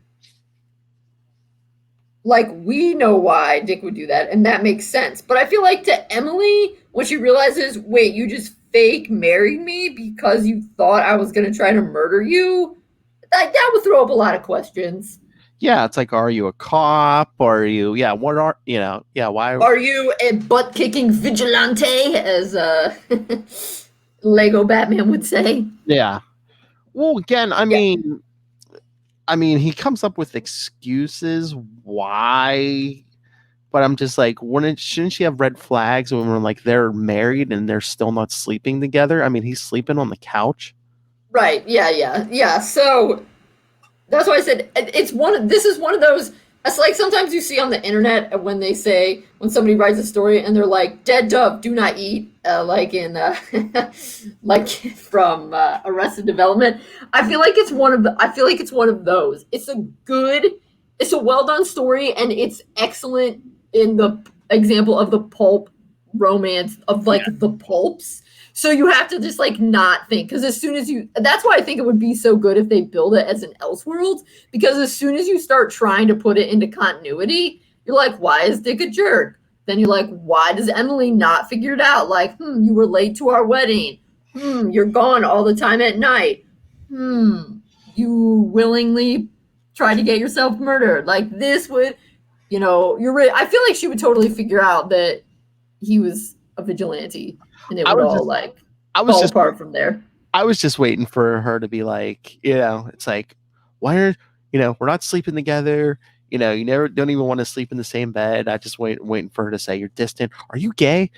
Speaker 3: Like, we know why Dick would do that, and that makes sense. But I feel like to Emily, when she realizes, wait, you just fake married me because you thought I was going to try to murder you, that would throw up a lot of questions.
Speaker 1: Yeah, it's like, are you a cop? Or are you, what are, why?
Speaker 3: Are you a butt-kicking vigilante, as Lego Batman would say? Yeah.
Speaker 1: Well, again, I mean, he comes up with excuses why, but I'm just like, shouldn't she have red flags when they're married and they're still not sleeping together? I mean, he's sleeping on the couch.
Speaker 3: Right. Yeah. So that's why I said this is one of those. It's like sometimes you see on the internet when they say, when somebody writes a story and they're like, dead dove, do not eat, like in, like from Arrested Development. I feel like it's one of those. It's a well done story, and it's excellent in the example of the pulp romance of the pulps. So you have to just not think, because as soon as that's why I think it would be so good if they build it as an Elseworlds, because as soon as you start trying to put it into continuity, you're like, why is Dick a jerk? Then you're like, why does Emily not figure it out? Like, you were late to our wedding. You're gone all the time at night. You willingly tried to get yourself murdered. Like, this would, I feel like she would totally figure out that he was a vigilante. And it would fall apart from there.
Speaker 1: I was just waiting for her to be like, it's like, why are, we're not sleeping together. You never don't even want to sleep in the same bed. I just waiting for her to say, you're distant. Are you gay?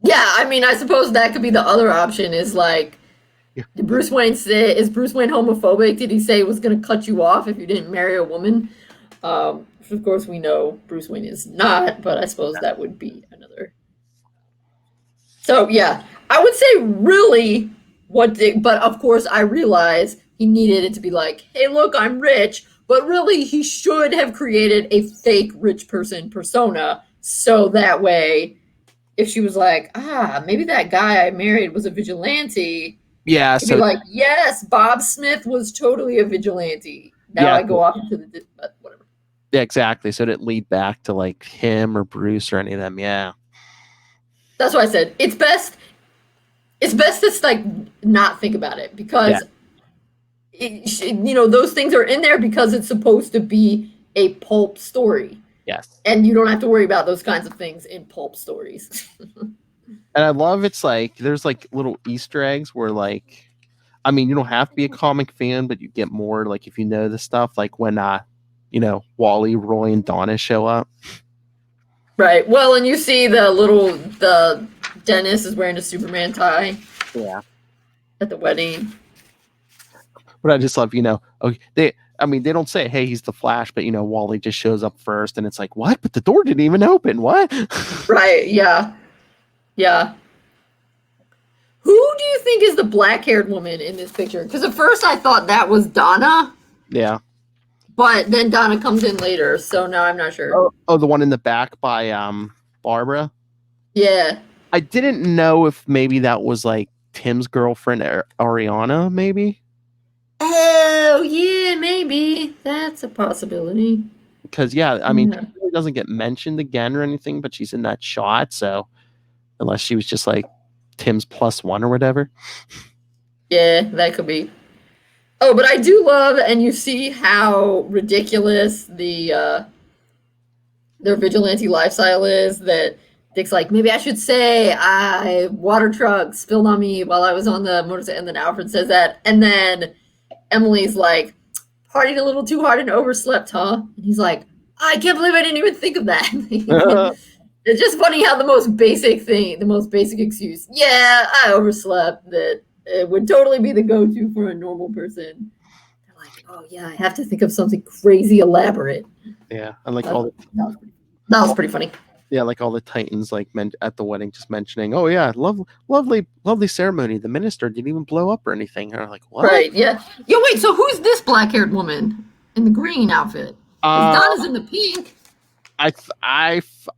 Speaker 3: Yeah, I mean, I suppose that could be the other option. Is did Bruce Wayne is Bruce Wayne homophobic? Did he say he was going to cut you off if you didn't marry a woman? Which of course we know Bruce Wayne is not, but I suppose that would be another. So, yeah, I would say really but of course I realize he needed it to be like, hey, look, I'm rich. But really, he should have created a fake rich person persona So that way, if she was like, maybe that guy I married was a vigilante,
Speaker 1: Yeah,
Speaker 3: he'd be
Speaker 1: so
Speaker 3: like, yes, Bob Smith was totally a vigilante. Now
Speaker 1: Yeah.
Speaker 3: I go off into the whatever.
Speaker 1: yeah, exactly. So it didn't lead back to like him or Bruce or any of them. Yeah.
Speaker 3: That's why I said it's best. It's best to like not think about it because those things are in there because it's supposed to be a pulp story,
Speaker 1: Yes.
Speaker 3: and you don't have to worry about those kinds of things in pulp stories.
Speaker 1: And I love it's like there's like little Easter eggs where like, I mean, you don't have to be a comic fan, but you get more like if you know the stuff, like when Wally, Roy, and Donna show up.
Speaker 3: Right. Well, and you see the Dennis is wearing a Superman tie.
Speaker 1: Yeah.
Speaker 3: At the wedding.
Speaker 1: But I just love, they don't say, hey, he's the Flash, but Wally just shows up first and it's like, what? But the door didn't even open. What?
Speaker 3: Right, yeah. Yeah. Who do you think is the black-haired woman in this picture? Because at first I thought that was Donna.
Speaker 1: Yeah.
Speaker 3: But then Donna comes in later, so now I'm not sure.
Speaker 1: Oh, the one in the back by Barbara?
Speaker 3: Yeah.
Speaker 1: I didn't know if maybe that was like Tim's girlfriend, Ariana, maybe?
Speaker 3: Oh, yeah, maybe. That's a possibility.
Speaker 1: Because, she really doesn't get mentioned again or anything, but she's in that shot, so unless she was just like Tim's +1 or whatever.
Speaker 3: Yeah, that could be. Oh, but I do love, and you see how ridiculous their vigilante lifestyle is, that Dick's like, maybe I should say water truck spilled on me while I was on the motorcycle, and then Alfred says that, and then Emily's like, partied a little too hard and overslept, huh? And he's like, I can't believe I didn't even think of that. It's just funny how the most basic excuse, yeah, I overslept, that it would totally be the go-to for a normal person. They're like, oh yeah, I have to think of something crazy elaborate.
Speaker 1: Yeah, and like
Speaker 3: that was pretty funny.
Speaker 1: Yeah, like all the Titans like at the wedding just mentioning, oh yeah, lovely ceremony. The minister didn't even blow up or anything. And I'm like, what?
Speaker 3: Right, yeah. Yo, wait, so who's this black-haired woman in the green outfit? Donna's in the pink.
Speaker 1: I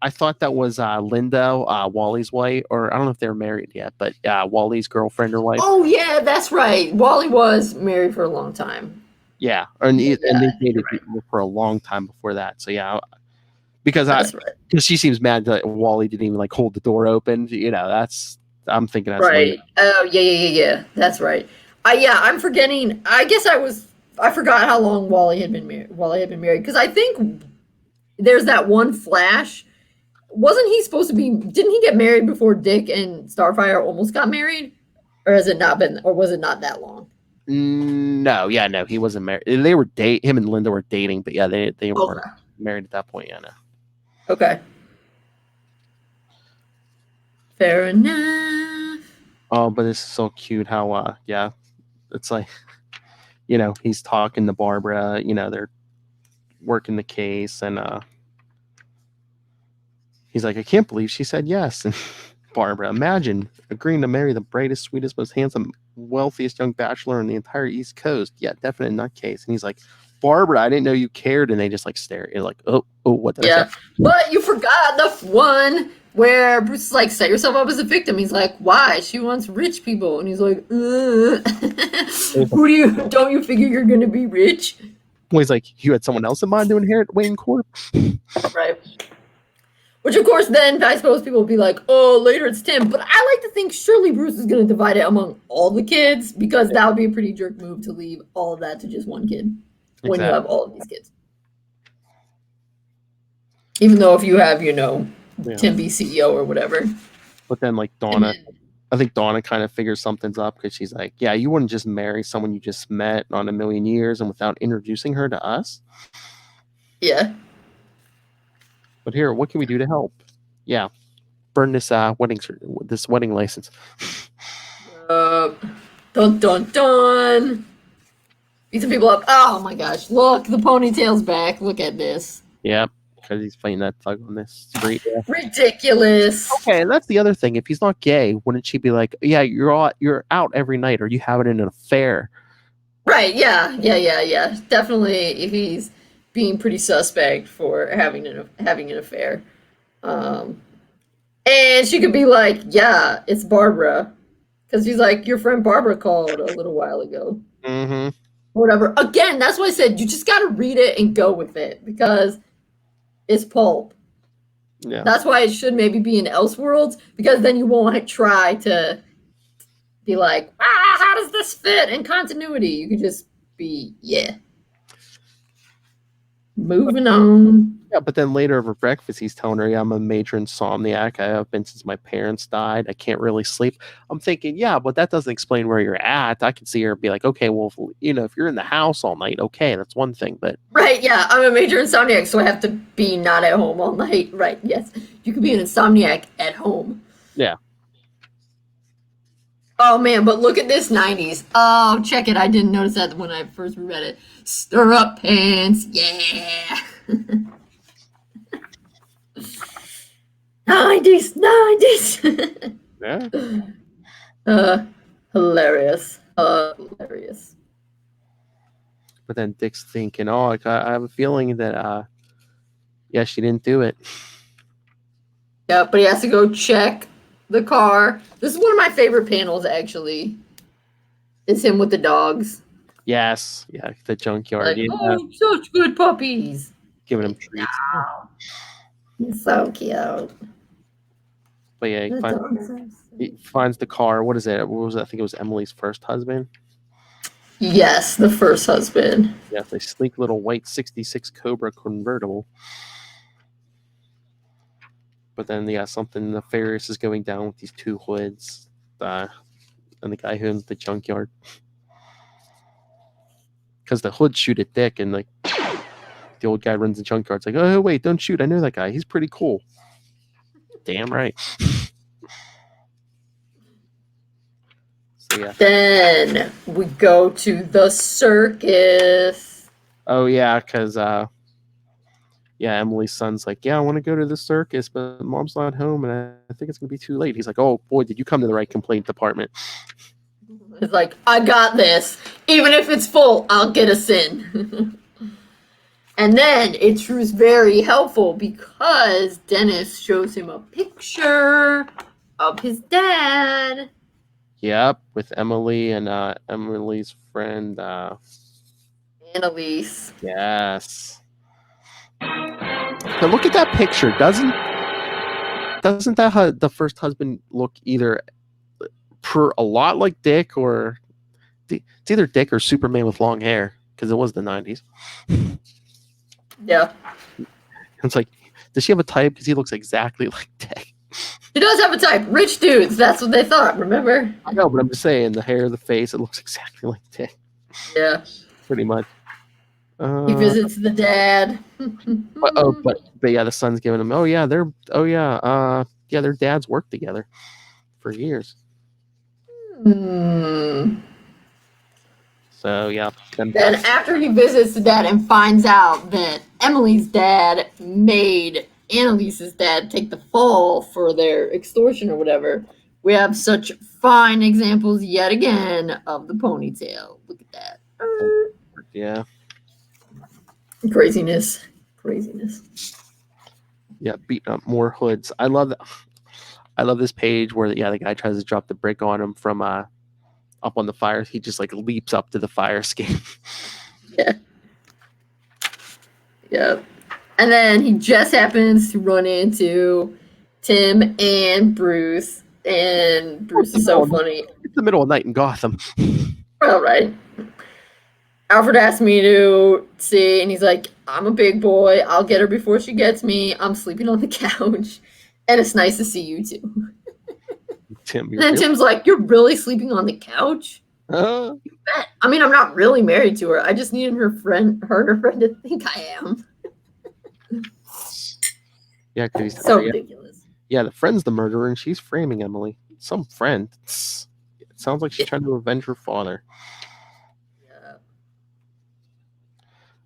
Speaker 1: thought that was Linda, Wally's wife, or I don't know if they were married yet, but Wally's girlfriend or wife.
Speaker 3: Oh yeah, that's right. Wally was married for a long time.
Speaker 1: Yeah, and they dated for a long time before that. So yeah, because she seems mad that Wally didn't even like hold the door open. I'm thinking that's
Speaker 3: right.
Speaker 1: Linda.
Speaker 3: Oh yeah. That's right. I'm forgetting. I guess I forgot how long Wally had been married because I think there's that one flash. Wasn't he supposed to be? Didn't he get married before Dick and Starfire almost got married, or has it not been? Or was it not that long?
Speaker 1: No, he wasn't married. They were him and Linda were dating, but yeah, they weren't married at that point. Yeah, no.
Speaker 3: Okay. Fair enough.
Speaker 1: Oh, but this is so cute how it's like, he's talking to Barbara, they're working the case, and he's like, I can't believe she said yes. And Barbara, imagine agreeing to marry the brightest, sweetest, most handsome, wealthiest young bachelor on the entire East Coast. Yeah, definite nutcase. And he's like, Barbara, I didn't know you cared. And they just like stare. You're like, oh, what did I say?
Speaker 3: But you forgot the one where Bruce is like, set yourself up as a victim. He's like, why? She wants rich people. And he's like, don't you figure you're going to be rich?
Speaker 1: Well, he's like, you had someone else in mind to inherit Wayne Corp?
Speaker 3: Right. Which, of course, then I suppose people will be like, oh, later it's Tim. But I like to think surely Bruce is going to divide it among all the kids, because that would be a pretty jerk move to leave all of that to just one kid when you have all of these kids. Even though if you have, Tim be CEO or whatever.
Speaker 1: But then, like, Donna, I think Donna kind of figures something's up, because she's like, yeah, you wouldn't just marry someone you just met on a million years and without introducing her to us.
Speaker 3: Yeah.
Speaker 1: But here, what can we do to help? Yeah, burn this wedding license.
Speaker 3: Dun dun dun. Beat some people up. Oh my gosh! Look, the ponytail's back. Look at this.
Speaker 1: Yep, because he's fighting that thug on this street. Yeah.
Speaker 3: Ridiculous.
Speaker 1: Okay, and that's the other thing. If he's not gay, wouldn't she be like, yeah, you're out every night, or you having an affair?
Speaker 3: Right. Yeah. Definitely, if he's being pretty suspect for having an affair. And she could be like, yeah, it's Barbara. Because she's like, your friend Barbara called a little while ago.
Speaker 1: Mm-hmm.
Speaker 3: Whatever. Again, that's why I said you just got to read it and go with it. Because it's pulp.
Speaker 1: Yeah.
Speaker 3: That's why it should maybe be in Elseworlds. Because then you won't try to be like, how does this fit in continuity? You could just be, moving on.
Speaker 1: Yeah, but then later over breakfast, he's telling her, yeah, I'm a major insomniac. I have been since my parents died. I can't really sleep. I'm thinking, yeah, but that doesn't explain where you're at. I can see her be like, okay, well, if you're in the house all night, okay, that's one thing. But
Speaker 3: right, yeah, I'm a major insomniac, so I have to be not at home all night. Right, yes. You could be an insomniac at home.
Speaker 1: Yeah.
Speaker 3: Oh, man, but look at this 90s. Oh, check it. I didn't notice that when I first read it. Stirrup pants, yeah. 90s.
Speaker 1: Yeah.
Speaker 3: Hilarious.
Speaker 1: But then Dick's thinking, I have a feeling that, she didn't do it.
Speaker 3: Yeah, but he has to go check the car. This is one of my favorite panels, actually. It's him with the dogs.
Speaker 1: Yes. Yeah, the junkyard.
Speaker 3: Like, oh, such good puppies.
Speaker 1: Giving him treats.
Speaker 3: He's so cute.
Speaker 1: But yeah, he finds the car. What is it? What was it? I think it was Emily's first husband.
Speaker 3: Yes, the first husband.
Speaker 1: Yeah, the sleek little white 66 Cobra convertible. But then, something nefarious is going down with these two hoods. And the guy who owns the junkyard. Because the hoods shoot at Dick, and the old guy runs the junkyard. It's like, oh, wait, don't shoot. I know that guy. He's pretty cool. Damn right. So, yeah.
Speaker 3: Then we go to the circus.
Speaker 1: Oh, yeah, because, Emily's son's like, I want to go to the circus, but mom's not home, and I think it's going to be too late. He's like, oh, boy, did you come to the right complaint department.
Speaker 3: It's like, I got this. Even if it's full, I'll get us in. And then it proves very helpful because Dennis shows him a picture of his dad.
Speaker 1: Yep, with Emily and Emily's friend.
Speaker 3: Annalise.
Speaker 1: Yes. Now look at that picture. Doesn't that the first husband look either a lot like Dick, or it's either Dick or Superman with long hair, because it was the 90s.
Speaker 3: Yeah.
Speaker 1: It's like, does she have a type? Because he looks exactly like Dick.
Speaker 3: He does have a type. Rich dudes. That's what they thought, remember?
Speaker 1: I know, but I'm just saying, the hair, the face, it looks exactly like Dick.
Speaker 3: Yeah.
Speaker 1: Pretty much.
Speaker 3: He visits the dad.
Speaker 1: but yeah, the son's giving him, their dads worked together for years. So yeah.
Speaker 3: Then after he visits the dad and finds out that Emily's dad made Annalise's dad take the fall for their extortion or whatever, we have such fine examples yet again of the ponytail. Look at that.
Speaker 1: Yeah.
Speaker 3: Craziness.
Speaker 1: Yeah, beating up more hoods. I love this page where the guy tries to drop the brick on him from up on the fire. He just like leaps up to the fire escape.
Speaker 3: Yeah. Yep. And then he just happens to run into Tim and Bruce, and Bruce is so funny.
Speaker 1: It's the middle of night in Gotham.
Speaker 3: All right. Alfred asked me to see, and he's like, I'm a big boy. I'll get her before she gets me. I'm sleeping on the couch, and it's nice to see you too.
Speaker 1: Tim,
Speaker 3: and then Tim's like, you're really sleeping on the couch? You bet. I mean, I'm not really married to her. I just needed her and her friend to think I am.
Speaker 1: Yeah, because he's
Speaker 3: so ridiculous.
Speaker 1: Yeah, the friend's the murderer, and she's framing Emily. Some friend. It sounds like she's trying to avenge her father.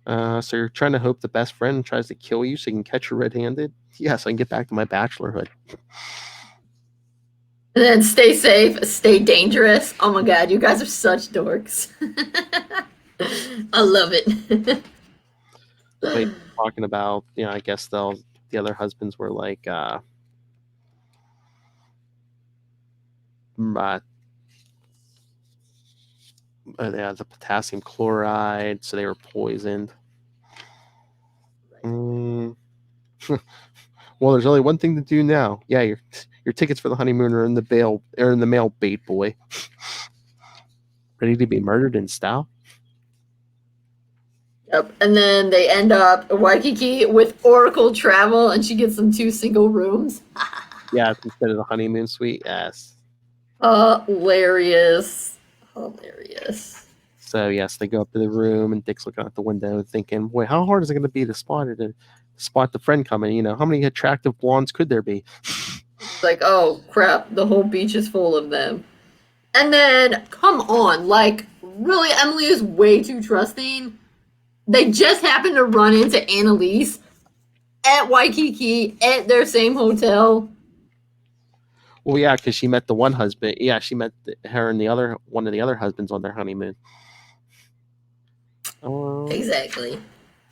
Speaker 1: So you're trying to hope the best friend tries to kill you so you can catch her red-handed? Yeah, so I can get back to my bachelorhood.
Speaker 3: And then stay safe, stay dangerous. Oh my god, you guys are such dorks. I love it.
Speaker 1: Talking about, I guess they'll the other husbands were like the potassium chloride, so they were poisoned. Well, there's only one thing to do now. Yeah, your tickets for the honeymoon are in the mail, bait boy. Ready to be murdered in style.
Speaker 3: Yep. And then they end up in Waikiki with Oracle travel, and she gets them 2 single rooms.
Speaker 1: Yeah, instead of the honeymoon suite. Yes.
Speaker 3: Hilarious.
Speaker 1: So yes, they go up to the room, and Dick's looking out the window, thinking, "Boy, how hard is it going to be to spot the friend coming? You know, how many attractive blondes could there be?"
Speaker 3: It's like, oh crap, the whole beach is full of them. And then, come on, like, really, Emily is way too trusting. They just happened to run into Annalise at Waikiki at their same hotel.
Speaker 1: Well, yeah, because she met the one husband. Yeah, she met her and one of the other husbands on their honeymoon.
Speaker 3: Exactly.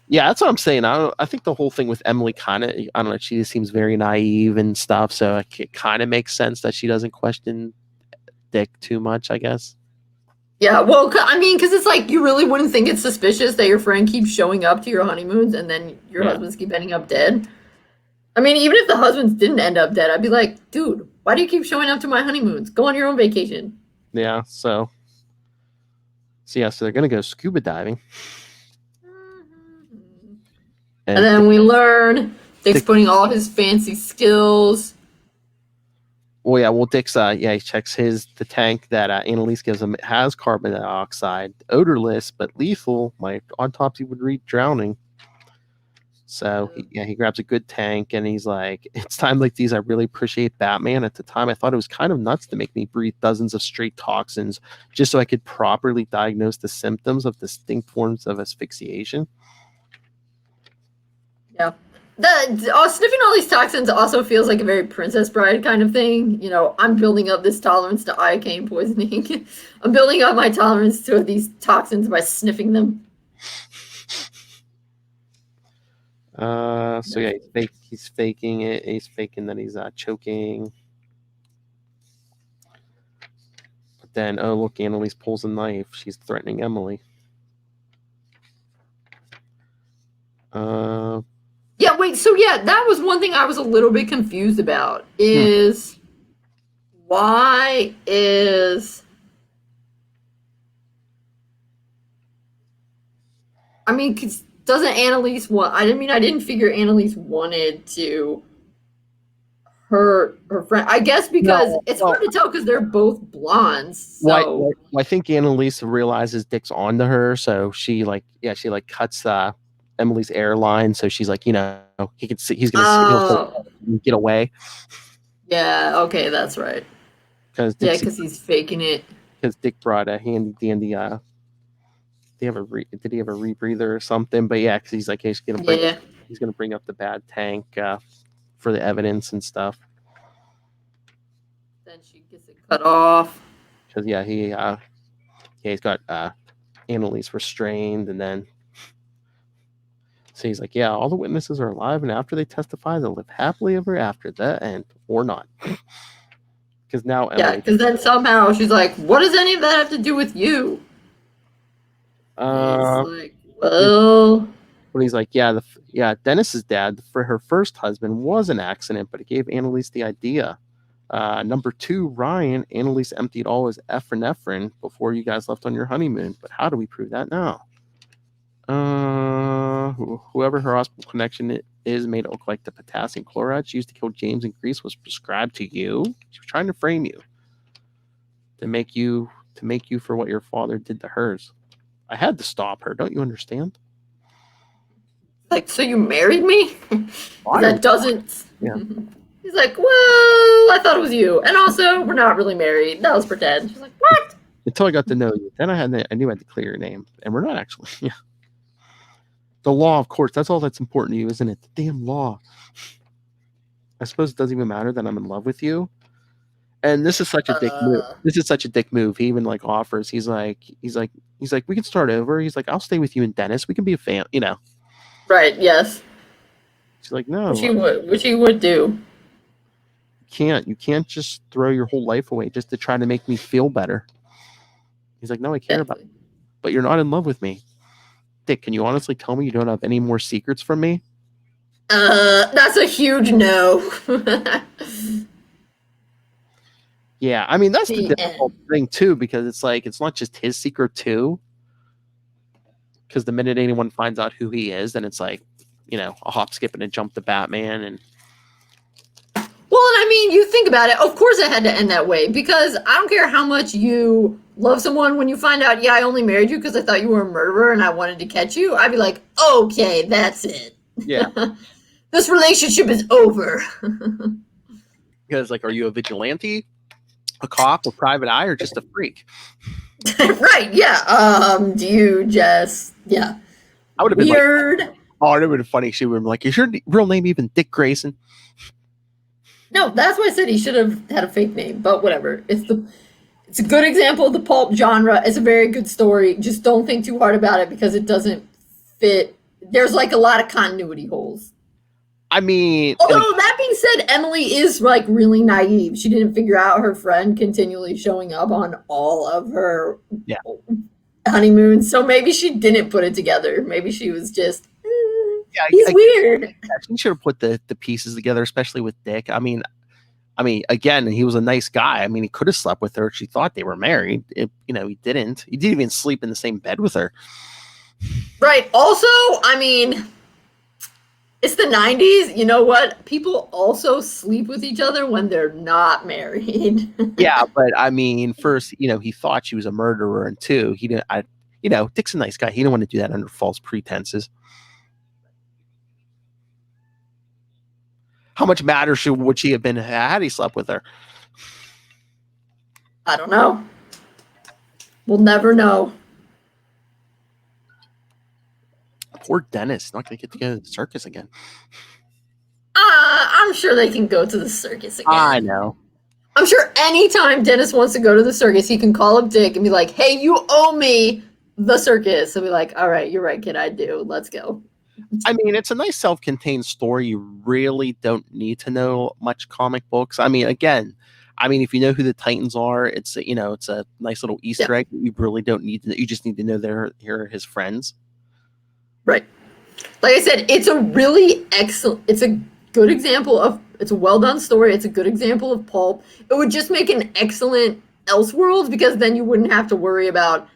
Speaker 1: Yeah, that's what I'm saying. I think the whole thing with Emily kind of, I don't know, she just seems very naive and stuff. So it kind of makes sense that she doesn't question Dick too much, I guess.
Speaker 3: Yeah, well, I mean, because it's like you really wouldn't think it's suspicious that your friend keeps showing up to your honeymoons and then your husbands keep ending up dead. I mean, even if the husbands didn't end up dead, I'd be like, dude, why do you keep showing up to my honeymoons? Go on your own vacation.
Speaker 1: Yeah, so they're going to go scuba diving.
Speaker 3: And then we learn Dick's putting all his fancy skills.
Speaker 1: Well, yeah. Well, Dick's he checks the tank that Annalise gives him. It has carbon dioxide, odorless but lethal. My autopsy would read drowning. So he grabs a good tank and he's like, "It's time like these. I really appreciate Batman. At the time, I thought it was kind of nuts to make me breathe dozens of straight toxins just so I could properly diagnose the symptoms of distinct forms of asphyxiation."
Speaker 3: Yeah. Sniffing all these toxins also feels like a very Princess Bride kind of thing. You know, I'm building up this tolerance to iocane poisoning. I'm building up my tolerance to these toxins by sniffing them.
Speaker 1: So yeah, he's faking it. He's faking that he's choking. But then, oh look, Annalise pulls a knife. She's threatening Emily.
Speaker 3: Yeah, wait, so yeah, that was one thing I was a little bit confused about, is why is... I mean, 'cause doesn't Annalise want... I didn't figure Annalise wanted to hurt her friend. I guess because it's hard to tell because they're both blondes. So.
Speaker 1: Well, I think Annalise realizes Dick's onto her, so she cuts Emily's airline, so she's like, he can see he's gonna get away.
Speaker 3: Yeah, okay, that's right. Because he's faking it.
Speaker 1: Because Dick brought a handy dandy. Did he have a rebreather or something? But yeah, because he's like, he's gonna bring up the bad tank for the evidence and stuff.
Speaker 3: Then she gets it cut off.
Speaker 1: Because he's got Annalise restrained, and then. So he's like, yeah, all the witnesses are alive, and after they testify, they'll live happily ever after the end, or not. Because now Emily...
Speaker 3: Yeah, because then somehow she's like, what does any of that have to do with you? It's like, well...
Speaker 1: But he's like, Dennis's dad, for her first husband, was an accident, but it gave Annalise the idea. Number 2, Ryan, Annalise emptied all his epinephrine before you guys left on your honeymoon, but how do we prove that now? Whoever her hospital connection is made it look like the potassium chloride she used to kill James in Greece was prescribed to you. She was trying to frame you to make you for what your father did to hers. I had to stop her. Don't you understand?
Speaker 3: Like, so you married me? That doesn't.
Speaker 1: Yeah.
Speaker 3: He's like, well, I thought it was you, and also we're not really married. That was pretend. She's like, what?
Speaker 1: Until I got to know you, then I knew I had to clear your name, and we're not actually. Yeah. The law, of course, that's all that's important to you, isn't it? The damn law. I suppose it doesn't even matter that I'm in love with you. And this is such a dick move. This is such a dick move. He even offers. He's like, we can start over. He's like, I'll stay with you and Dennis. We can be a fan,
Speaker 3: Right, yes.
Speaker 1: She's like, no,
Speaker 3: Which he would do.
Speaker 1: You can't just throw your whole life away just to try to make me feel better. He's like, no, I care about you, but you're not in love with me. Dick, can you honestly tell me you don't have any more secrets from me?
Speaker 3: That's a huge no.
Speaker 1: Yeah, I mean, that's the difficult thing, too, because it's not just his secret, too. Because the minute anyone finds out who he is, then it's like, a hop, skip, and a jump to Batman. And
Speaker 3: well, and I mean, you think about it. Of course it had to end that way, because I don't care how much you love someone, when you find out, yeah, I only married you because I thought you were a murderer and I wanted to catch you, I'd be like, okay, that's it.
Speaker 1: Yeah.
Speaker 3: This relationship is over.
Speaker 1: Because, are you a vigilante, a cop, a private eye, or just a freak?
Speaker 3: Right, yeah. Do you just, yeah.
Speaker 1: I would have been
Speaker 3: weird.
Speaker 1: It would have been funny. She would have been like, is your real name even Dick Grayson?
Speaker 3: No, that's why I said he should have had a fake name, but whatever. It's a good example of the pulp genre. It's a very good story. Just don't think too hard about it because it doesn't fit. There's a lot of continuity holes.
Speaker 1: I mean,
Speaker 3: although that being said, Emily is really naive. She didn't figure out her friend continually showing up on all of her honeymoons, so maybe she didn't put it together. Maybe she was just he's weird.
Speaker 1: She should have put the pieces together, especially with Dick. I mean, again, he was a nice guy. I mean, he could have slept with her. She thought they were married. He didn't. He didn't even sleep in the same bed with her.
Speaker 3: Right. Also, I mean, it's the 90s. You know what? People also sleep with each other when they're not married.
Speaker 1: Yeah, but I mean, first, he thought she was a murderer, and two, he didn't. Dick's a nice guy. He didn't want to do that under false pretenses. How much madder would she have been had he slept with her?
Speaker 3: I don't know. We'll never know.
Speaker 1: Poor Dennis, not going to get to go to the circus again.
Speaker 3: I'm sure they can go to the circus again.
Speaker 1: I know.
Speaker 3: I'm sure anytime Dennis wants to go to the circus, he can call up Dick and be like, hey, you owe me the circus. And be like, all right, you're right, kid, I do. Let's go.
Speaker 1: I mean, it's a nice self-contained story. You really don't need to know much comic books. I mean, again, if you know who the Titans are, it's a nice little Easter egg. You really don't need to. You just need to know they're his friends.
Speaker 3: Right. Like I said, it's a really excellent. It's a good example of. It's a well done story. It's a good example of pulp. It would just make an excellent Elseworlds because then you wouldn't have to worry about,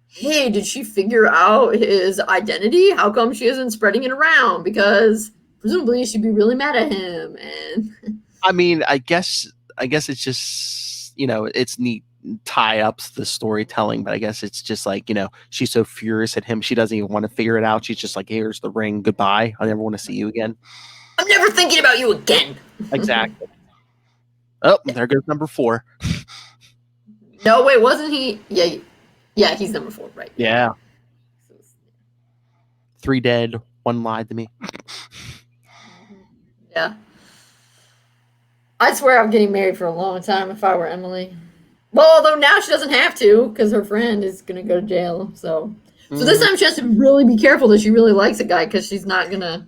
Speaker 3: hey, did she figure out his identity? How come she isn't spreading it around? Because presumably she'd be really mad at him. And
Speaker 1: I mean, I guess it's just, it's neat tie-ups, the storytelling, but I guess it's just she's so furious at him, she doesn't even want to figure it out. She's just like, here's the ring, goodbye. I never want to see you again.
Speaker 3: I'm never thinking about you again.
Speaker 1: Exactly. Oh, there goes number 4.
Speaker 3: No, wait, wasn't he? Yeah, he's number 4, right?
Speaker 1: Yeah. 3 dead, 1 lied to me.
Speaker 3: Yeah. I'd swear I'm getting married for a long time if I were Emily. Well, although now she doesn't have to because her friend is going to go to jail. So this time she has to really be careful that she really likes a guy because he's not going to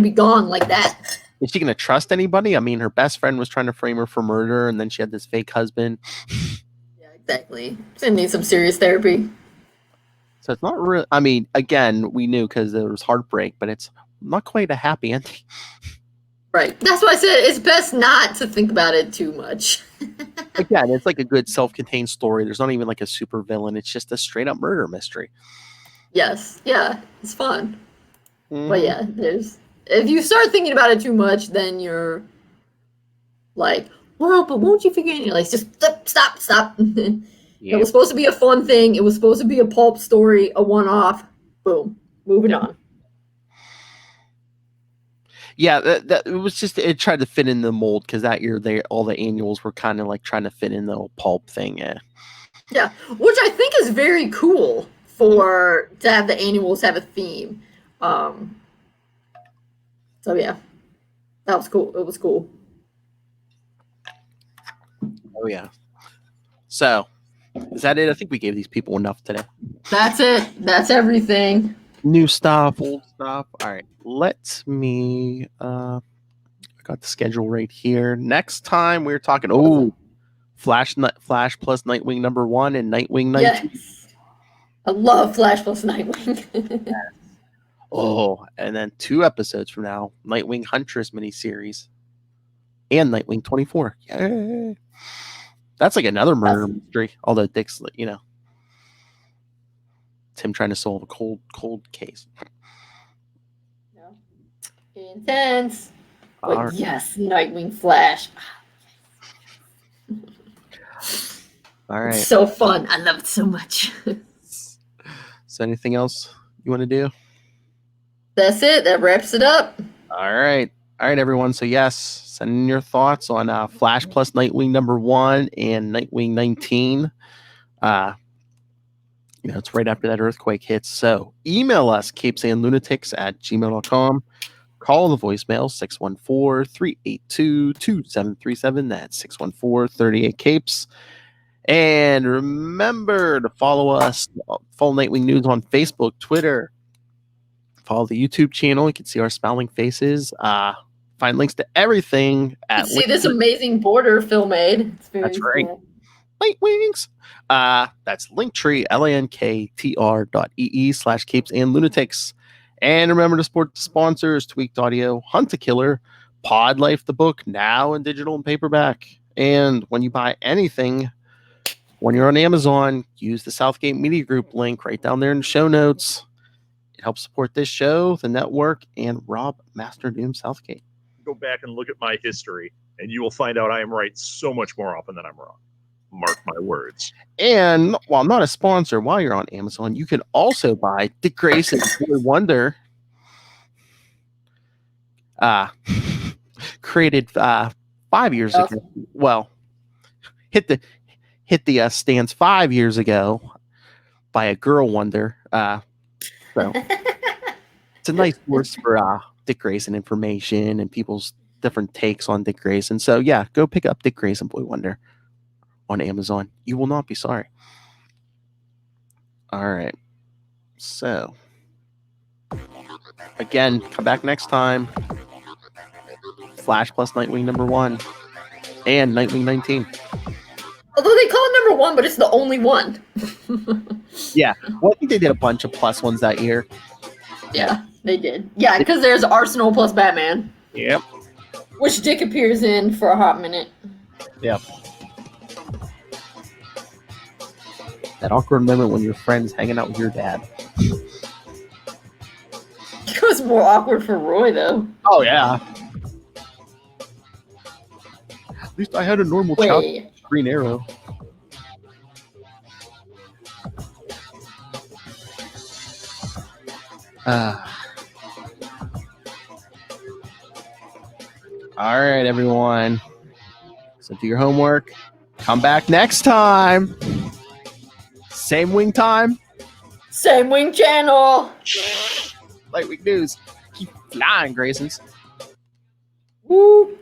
Speaker 3: be gone like that.
Speaker 1: Is she going to trust anybody? I mean, her best friend was trying to frame her for murder, and then she had this fake husband.
Speaker 3: Yeah, exactly. She's going to need some serious therapy.
Speaker 1: So it's not real. I mean, again, we knew because there was heartbreak, but it's not quite a happy ending.
Speaker 3: Right. That's why I said it's best not to think about it too much.
Speaker 1: Again, it's like a good self-contained story. There's not even like a super villain. It's just a straight up murder mystery.
Speaker 3: Yes. Yeah. It's fun. But yeah, if you start thinking about it too much, then you're like, well, but won't you figure it out? You're like, just stop.
Speaker 1: Yeah.
Speaker 3: It was supposed to be a fun thing. It was supposed to be a pulp story, a one-off. Boom. Moving on.
Speaker 1: Yeah, that it was just, it tried to fit in the mold because that year all the annuals were kind of like trying to fit in the pulp thing.
Speaker 3: Yeah, which I think is very cool to have the annuals have a theme. So yeah, that was cool. It was cool.
Speaker 1: Oh yeah. So is that it? I think we gave these people enough today.
Speaker 3: That's it. That's everything.
Speaker 1: New stuff, old stuff. All right, let me. I got the schedule right here. Next time we're talking. Oh, Flash plus Nightwing #1 and Nightwing 19.
Speaker 3: Yes. I love Flash plus Nightwing.
Speaker 1: Oh, and then 2 episodes from now, Nightwing Huntress miniseries and Nightwing 24. Yay! That's like another murder mystery. Although Dick's, it's him trying to solve a cold case.
Speaker 3: Intense. But
Speaker 1: All right.
Speaker 3: yes, Nightwing Flash.
Speaker 1: All right.
Speaker 3: It's so fun. I love it so much.
Speaker 1: So anything else you want to do?
Speaker 3: That's it. That wraps it up.
Speaker 1: All right, everyone. So yes, send in your thoughts on Flash plus Nightwing #1 and Nightwing 19. It's right after that earthquake hits. So email us capesandlunatics@gmail.com. Call the voicemail 614-382-2737. That's 614-38-CAPES. And remember to follow us, follow Nightwing News on Facebook, Twitter. Follow the YouTube channel. You can see our smiling faces. Find links to everything at
Speaker 3: see this amazing border Phil made. It's very
Speaker 1: That's right.
Speaker 3: cool.
Speaker 1: Nightwings. That's Linktree, linktr.ee/capesandlunatics. And remember to support the sponsors: Tweaked Audio, Hunt a Killer, Pod Life the book, now in digital and paperback. And when you buy anything, when you're on Amazon, use the Southgate Media Group link right down there in the show notes. It helps support this show, the network, and Rob Master Doom Southgate.
Speaker 6: Go back and look at my history, and you will find out I am right so much more often than I'm wrong. Mark my words.
Speaker 1: And while not a sponsor, while you're on Amazon, you can also buy Dick Grayson's Boy Wonder. Created 5 years ago. Well, hit the stands 5 years ago by a girl wonder. So it's a nice source for Dick Grayson information and people's different takes on Dick Grayson. So yeah, go pick up Dick Grayson Boy Wonder on Amazon. You will not be sorry. All right. So again, come back next time. Flash plus Nightwing #1 and Nightwing 19.
Speaker 3: Although they call it #1, but it's the only one.
Speaker 1: Yeah. Well, I think they did a bunch of plus ones that year.
Speaker 3: Yeah, they did. Yeah, because there's Arsenal plus Batman.
Speaker 1: Yep.
Speaker 3: Which Dick appears in for a hot minute.
Speaker 1: Yep. That awkward moment when your friend's hanging out with your dad.
Speaker 3: It was more awkward for Roy, though.
Speaker 1: Oh, yeah. At least I had a normal child. Green Arrow. All right, everyone. So do your homework. Come back next time. Same wing time.
Speaker 3: Same wing channel.
Speaker 1: Nightwing News. Keep flying, Graysons.
Speaker 3: Woo.